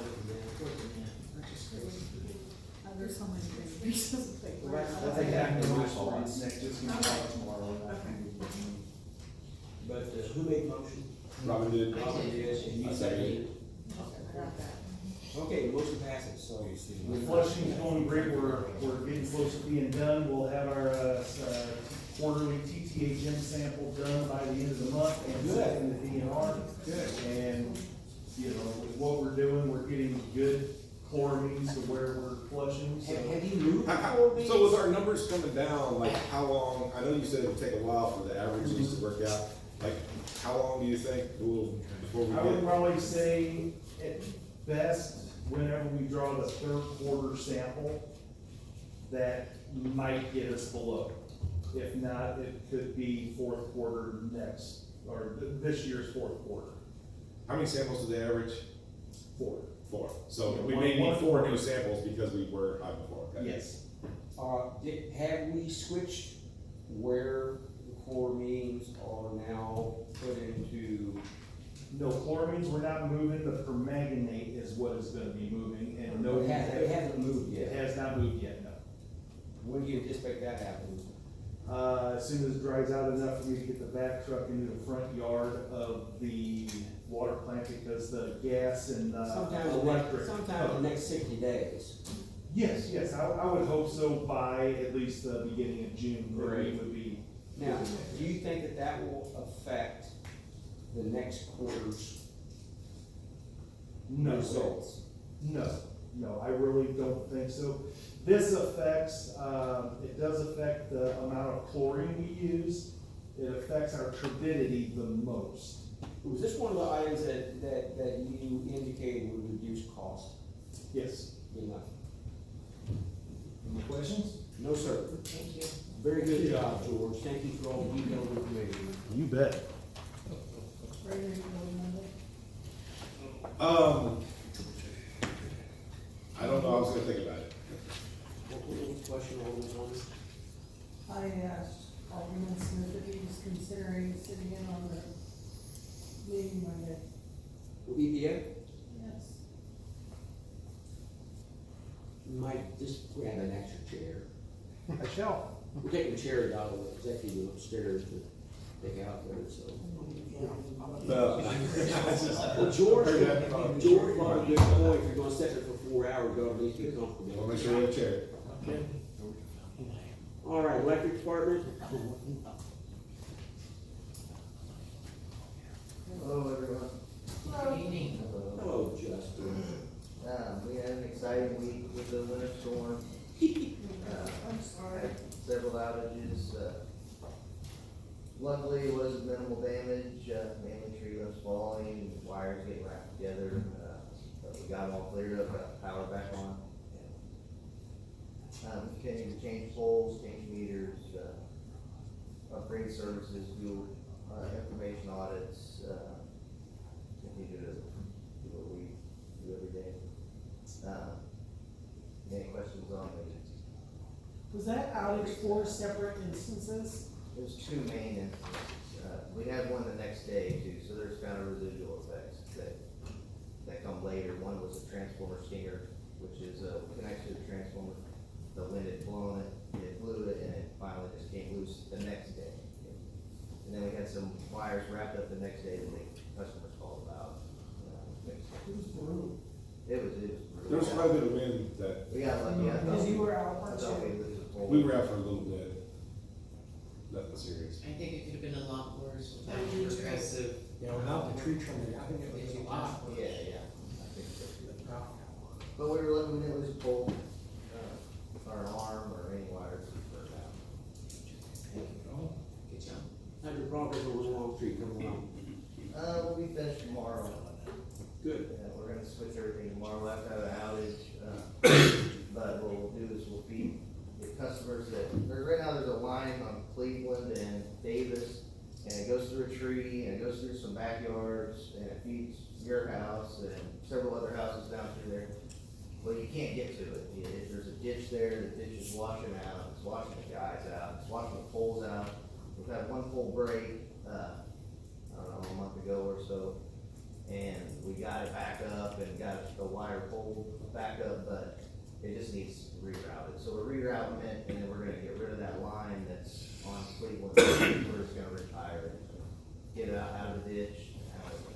Purchase Oh, there's so many things. Well, that's- I think I can move forward next, just gonna talk tomorrow. But who made the motion? Robin did. Robin did, and you I seconded seconded it. it. I got that. Okay, motion passes, so. The flushing's going great, we're getting close to being done, we'll have our, quarterly TTA gym sample done by the end of the month and Good. set in the DNR. Good. And, you know, with what we're doing, we're getting good chloramines to where we're flushing, so. Have you moved How- before these? So with our numbers coming down, like how long, I know you said it would take a while for the averages to work out, like how long do you think we'll, before we I would get? probably say at best, whenever we draw the third quarter sample, that might get us below. If not, it could be fourth quarter next, or this year's fourth quarter. How many samples do they average? Four. 4. So Yeah, we one- may need one- 4 new samples because we were high before, okay? Yes. Have we switched where the chloramines are now put into? No, chloramines, we're not moving, the permanganate is what is gonna be moving, and no. It hasn't moved It yet. has not moved yet, no. When do you anticipate that happening? As soon as it dries out enough for me to get the vac truck into the front yard of the water plant, because the gas and, electric. Sometime in the next 60 days. Yes, I would hope so by at least the beginning of June, that we Great. would be. Now, do you think that that will affect the next quarter's No, results? No, I really don't think so. This affects, it does affect the amount of chlorine we use. It affects our turbidity the most. Was this one of the items that you indicated would reduce cost? Yes. Enough? Any questions? No, sir. Thank you. Very good job, George. Thank you for all the detailed information. You bet. Ready to go Monday? I don't know, I was gonna think about it. What was the question on this one? I asked Alderman Smith if he was considering sitting in on the meeting Monday. With EPA? Yes. You might just grab an extra chair. I shall. We're taking chairs out of the executive upstairs to take out there, so. Well, George brought a good point. If you're gonna sit there for 4 hours, you ought to at least be comfortable. I'll make sure we have a chair. All right, electric department? Hello, everyone. Good evening. Hello, Justin. We had an exciting week with the winter storm. I'm sorry. Had several outages. Luckily, it was minimal damage, mainly tree limbs falling, wires getting wrapped together. But we got them all cleared up, got the power back on. Continue to change poles, change meters, upgrade services, do information audits, continue to do what we do every day. Any questions on the, Was that outage 4 separate instances? there's 2 main incidents. We had one the next day too, so there's kind of residual effects that come later. One was a transformer stinger, which is connected to the transformer. The wind had blown it, it blew it, and it finally just came loose the next day. And then we had some wires wrapped up the next day that the customers called about. It was brutal. It was There was quite a bit of wind that, We got lucky. I Because thought you were out, I weren't thought we you? lose a pole. we were out for a little bit. Nothing serious. I think it could have been a lot worse without I do too. progressive. Yeah, without the tree trimming, I think it was a lot. Yeah, I think so too. But we were lucky we didn't lose a pole, or an arm, or any wires that burned out. Good job. How's your progress on the Long Street coming along? We'll be finished tomorrow. Good. Yeah, we're gonna switch everything tomorrow. We'll have to have an outage, but what we'll do is we'll feed the customers right now there's a line on Cleveland and Davis, and it goes through a tree, and it goes through some backyards, and it feeds your house and several other houses down through there. Well, you can't get to it. There's a ditch there, the ditch is washing out, it's washing the guys out, it's washing the poles out. We've had one pole break, I don't know, a month ago or so, and we got it back up and got the wire pole back up, but it just needs rerouted. So we're rerouting it, and then we're gonna get rid of that line that's on Cleveland, we're just gonna retire it, get it out of the ditch.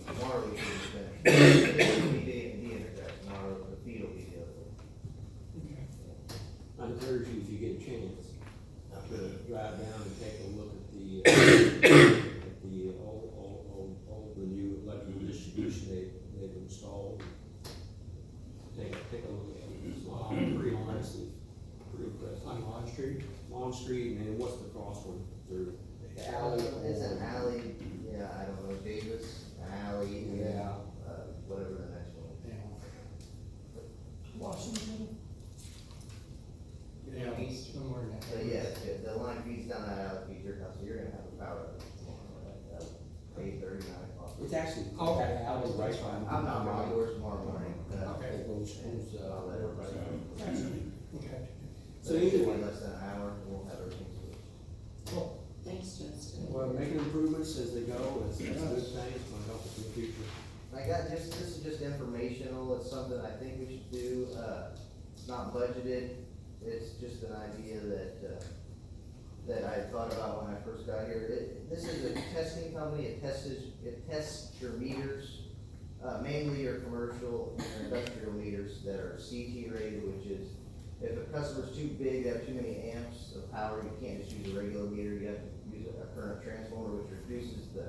Tomorrow we should be finished. It'll be de-energized tomorrow, the feed will be the other way. I encourage you, if you get a chance, to drive down and take a look at the all the new electrical distribution they've installed. Take a look at it. It's pretty impressive, pretty impressive. On Lawn Street. Lawn Street, and then what's the cross one? The alley. It's an alley, yeah, I don't know, Davis, an alley, and then, Yeah. whatever the next one is. Washington. Yeah, somewhere in that. But yeah, the line feeds down that alley, feeds your house, so you're gonna have a power outage tomorrow at 8:30, 9 o'clock. It's actually, Oh. that alley right by. I'm not around yours tomorrow morning. Okay. It goes, I'll let everybody know. Okay. So it should be less than an hour, and we'll have everything switched. Cool. Thanks, Justin. Well, making improvements as they go, it's a good thing, it's gonna help us in the future. This is just informational, it's something I think we should do, it's not budgeted, it's just an idea that I thought about when I first got here. This is a testing company, it tests your meters, mainly your commercial and industrial meters that are CT rated, which is, if a customer's too big, they have too many amps of power, you can't just use a regular meter, you have to use a current transformer, which reduces the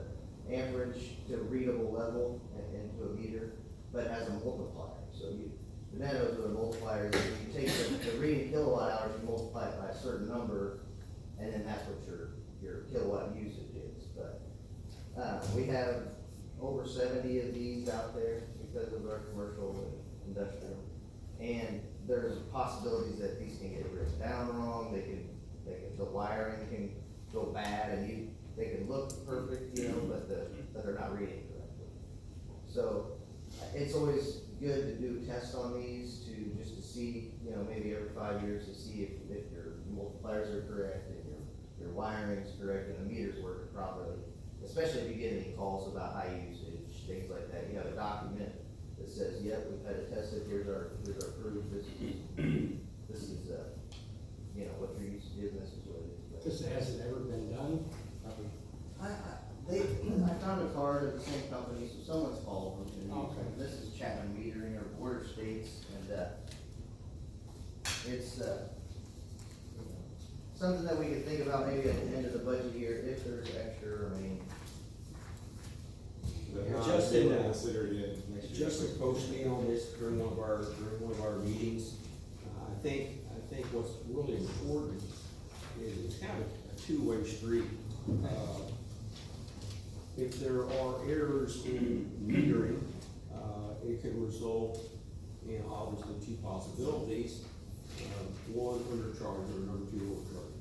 amperage to a readable level into a meter, but it has a multiplier. So the nanos are the multipliers, you take the reading kilowatt hours, you multiply it by a certain number, and then that's what your kilowatt usage is. But, we have over 70 of these out there because of our commercial and industrial. And there's possibilities that these can get written down wrong, the wiring can go bad, and they can look perfect, but they're not reading correctly. So, it's always good to do tests on these just to see, maybe every 5 years to see if your multipliers are correct and your wiring is correct and the meter's working properly. Especially if you get any calls about high usage, things like that, you have a document that says, yep, we've had it tested, here's our proof, this is, what your usage is, and this is what it is. Has it ever been done? I found a card of the same company, so someone's called them. Okay. This is Chapman Metering or Border States, and, it's, something that we could think about maybe at the end of the budget year, if there's extra remaining. Justin, Consider it in next year. Justin coached me on this during one of our meetings. I think what's really important is it's kind of a two-way street. If there are errors in metering, it could result in obviously two possibilities. One, undercharge, or number two, overcharge.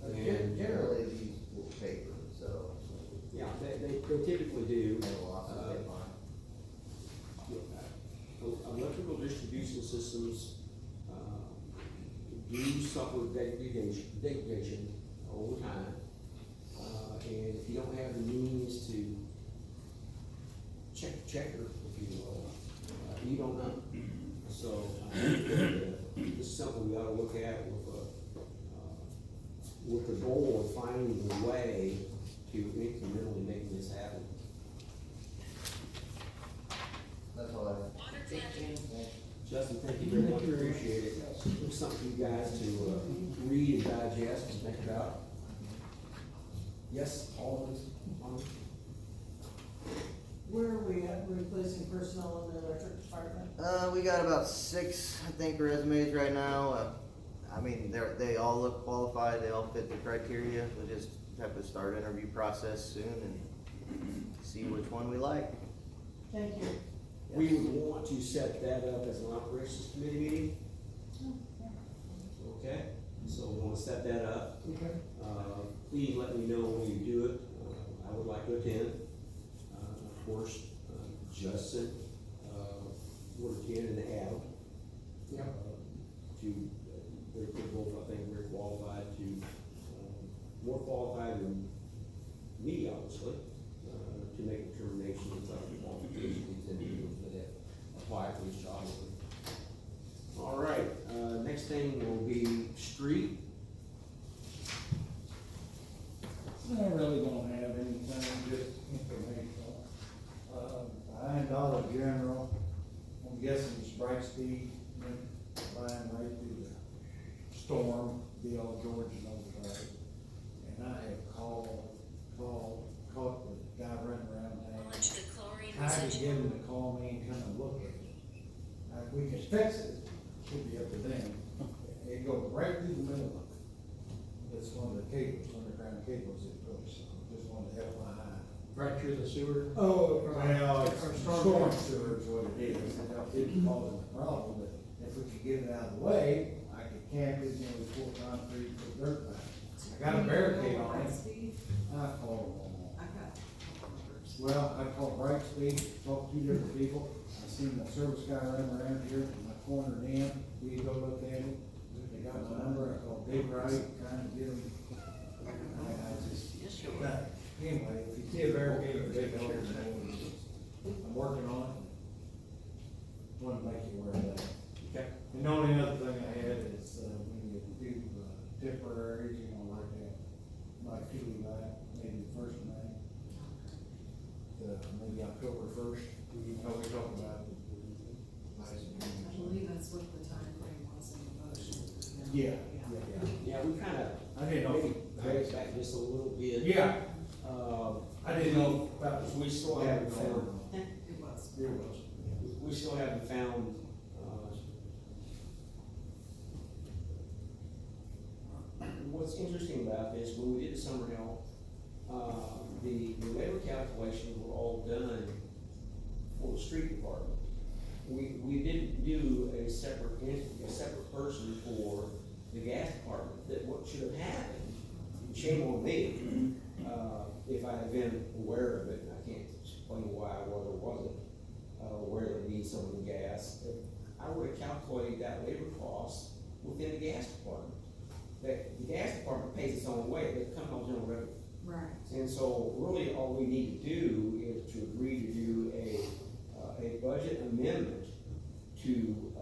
And Generally, these will pay for themselves. yeah, they typically do. And losses they find. Electrical distribution systems, do suffer degradation over time. And if you don't have the means to checker, if you will, you don't know. So, this is something we ought to look at with the goal of finding the way to incrementally make this happen. That's all I have. Thank you. Justin, thank you very much, appreciate it. It's something for you guys to read and digest and think about. Yes, always. Where are we at replacing personnel in the electric department? We got about 6, I think, resumes right now. They all look qualified, they all fit the criteria. We'll just have to start interview process soon, and see which one we like. Thank you. We would want to set that up as an operations committee meeting, okay? So we wanna set that up. Okay. Please let me know when you do it. I would like to attend. Of course, Justin, would attend and Adam. Yeah. They're both, I think, very qualified more qualified than me, obviously, to make determinations of the qualifications of these individuals that have applied for this job. All right, next thing will be street. I really don't have anything, just informational. Behind Dollar General, I'm guessing it's Brightspeed, line right through the storm, Bill George knows about it. And I have called the guy running around town. Tried to get him to call me and come and look at it. Now, if we can fix it, it should be up to them. It goes right through the middle of it. It's one of the cables, underground cables it goes, so just wanted to FYI. Right through the sewer. Oh, well, it's Or storm sewer is what it is, and that didn't cause a problem, but if we could get it out of the way, I could camp it, you know, pour concrete, put dirt back. I got a barricade on it, I called them all. Well, I called Brightspeed, talked to 2 different people, I seen the service guy running around here, and I cornered in, we go look at it, they got my number, I called Big Right, trying to get him. I just, anyway, if you see a barricade, they know it's I'm working on it. Want to make you aware of that. Okay. And the only other thing I had is, when you do temporaries, you know, like that, like Julie back, maybe the 1st of May. Maybe October 1st, you know, we talked about. I believe that's what the time frame was in the motion. Yeah. Yeah, we kinda, I didn't know. maybe drag back just a little bit. Yeah, I didn't know about this. We still haven't found, It was. It was. we still haven't found, what's interesting about this, when we did the summer help, the labor calculations were all done for the street department. We didn't do a separate entity, a separate person for the gas department, that what should have happened, shame on me, if I had been aware of it, and I can't explain why I was or wasn't, aware that we need some of the gas, I would have calculated that labor cost within the gas department. That the gas department pays its own way, they come on general revenue. Right. And so really all we need to do is to agree to do a budget amendment to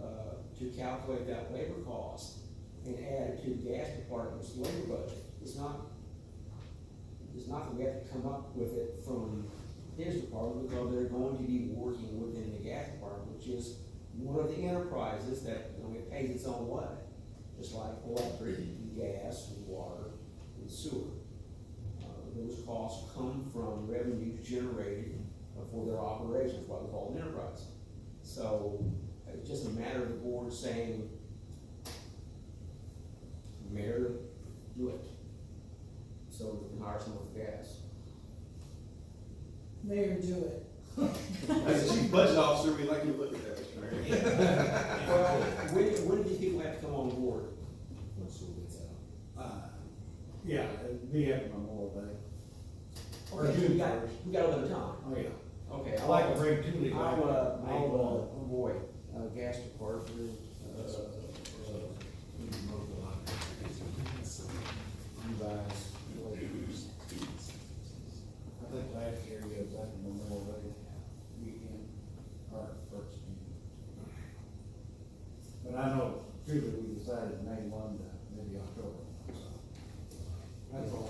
calculate that labor cost and add it to the gas department's labor budget. It's not that we have to come up with it from his department, because they're going to be working within the gas department, which is one of the enterprises that, you know, it pays its own way. Just like electric, gas, and water, and sewer. Those costs come from revenues generated for their operations, what we call an enterprise. So it's just a matter of the board saying, Mayor, do it. So we can hire someone for gas. Mayor, do it. As a chief budget officer, we'd like you to look at that, Mr. Mayor. Well, when do these people have to come on board? Yeah, it'd be after Memorial Day. Okay, we got a little time. Oh, yeah. Okay. I like to bring Julie back. Oh boy, gas department, I think last year you was after Memorial Day weekend, or first weekend. But I know truly we decided May 1 to maybe October, so. That's all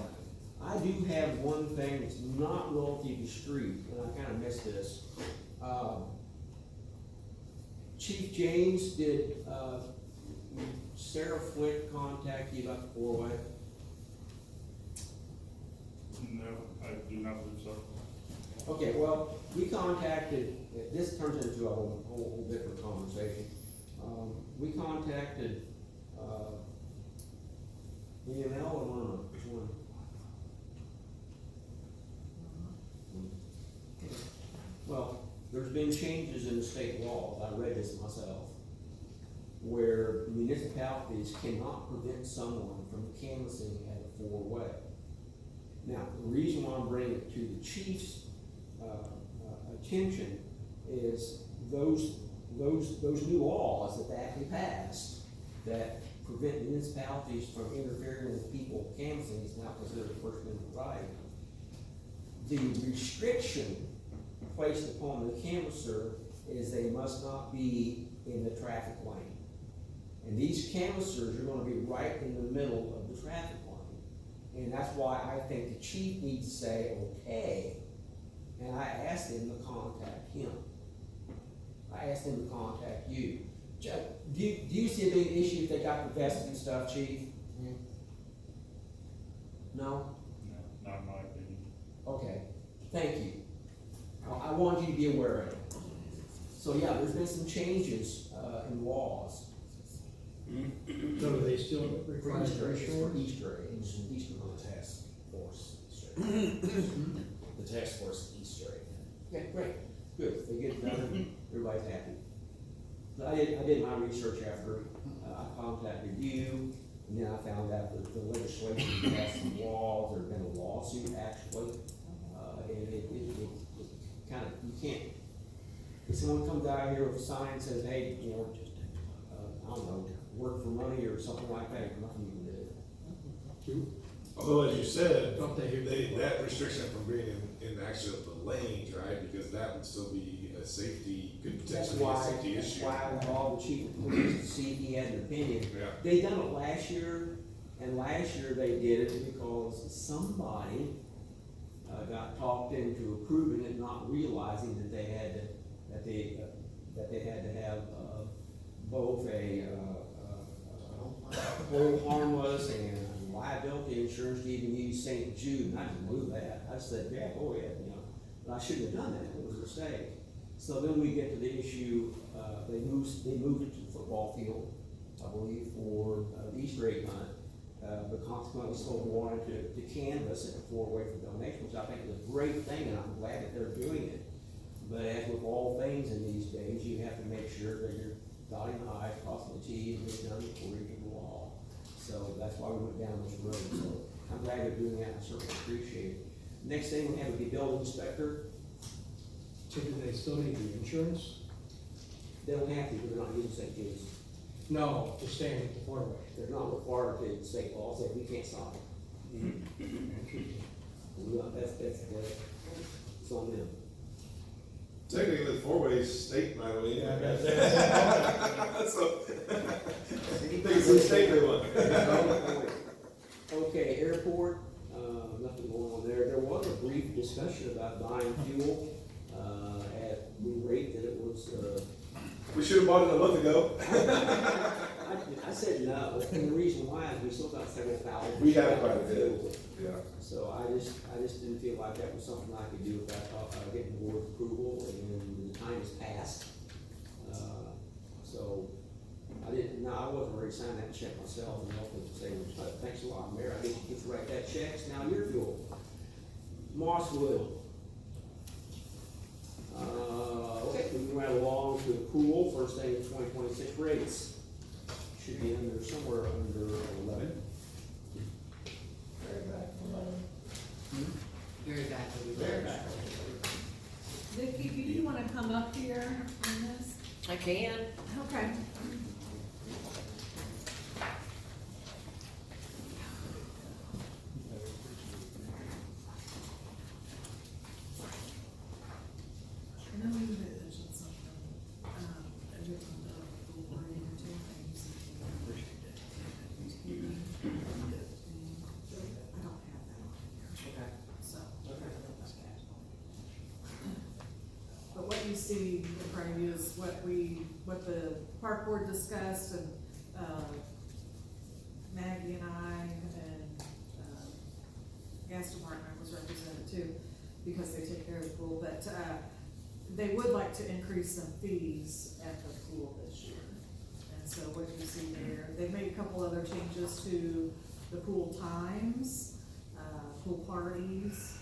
I I do have one thing that's not relative to street, and I kinda missed this. Chief James, did, Sarah Flint contact you about the 4-way? No, I do not believe so. Okay, well, we contacted, this turns into a whole different conversation. We contacted, EML or one, which one? there's been changes in the state laws, I read this myself, where municipalities cannot prevent someone from canvassing at a four-way. Now, the reason why I'm bringing it to the chief's attention is those new laws that they actually passed that prevent municipalities from interfering with people canvassing is now considered a First Amendment right. The restriction placed upon the canvasser is they must not be in the traffic lane. And these canvassers are gonna be right in the middle of the traffic lane. And that's why I think the chief needs to say, okay, and I asked him to contact him. I asked him to contact you. Do you see a big issue if they got the vests and stuff, chief? No? No, not in my opinion. Okay, thank you. I want you to be aware of it. So yeah, there's been some changes, in laws. So do they still require For insurance? Easter eggs, Easter eggs. Task force, the task force Easter egg. Okay, great, good, they get it done, everybody's happy. So I did my research after, I contacted you, and then I found out that the legislation passed some laws, there's been a lawsuit actually. And it kind of, you can't, if someone comes out here with a sign and says, hey, you know, I don't know, work for money or something like that, there's nothing you can do. Although, as you said, Don't they hear- that restriction from being in actually the lanes, right, because that would still be a safety, could That's potentially be a why, safety that's issue. why I involved the chief of police to see if he had an opinion. Yeah. They done it last year, and last year they did it because somebody got talked into approving it, not realizing that they had to have both a hold harmless and liability insurance to even use St. Jude, and I didn't know that. I said, yeah, go ahead, you know, but I shouldn't have done that, it was a mistake. So then we get to the issue, they moved it to the football field, I believe, for the Easter egg hunt. But consequently, still wanted to canvass it four-way for donation, which I think is a great thing, and I'm glad that they're doing it. But as with all things in these days, you have to make sure that you're dotting the i's, crossing the t's, and it's done according to the law. So that's why we went down this road, so I'm glad they're doing that, I certainly appreciate it. Next thing we have is the building inspector. So do they still need the insurance? They don't have to, because they're not using St. Jude's. No, just staying with the four-way. They're not required to, the state law says we can't stop it. That's it's on them. Technically, the four-way state right away. Yeah, So, it's a state one. Okay, airport, nothing going on there. There was a brief discussion about buying fuel, at the rate that it was, We should have bought it a month ago. I said no, and the reason why is we still got several thousand. We have quite a bit. fuel. Yeah. So I just didn't feel like that was something I could do without getting the board's approval, and the time has passed. So I didn't, no, I wasn't ready to sign that check myself, and I'll say, thanks a lot, Mayor, I get to write that check, it's now your fuel. Mosswood. Okay, moving right along to the pool, first thing in 2026 rates. Should be under, somewhere under 11. Very bad. Very bad. Vicki, do you wanna come up here on this? I can. Okay. I know you had mentioned something, every time we're in two things. I don't have that on here, so. But what you see in front of you is what the park board discussed, and, Maggie and I, and, gas department was represented too, because they take care of the pool, but, they would like to increase some fees at the pool this year. And so what you see there, they've made a couple other changes to the pool times, pool parties,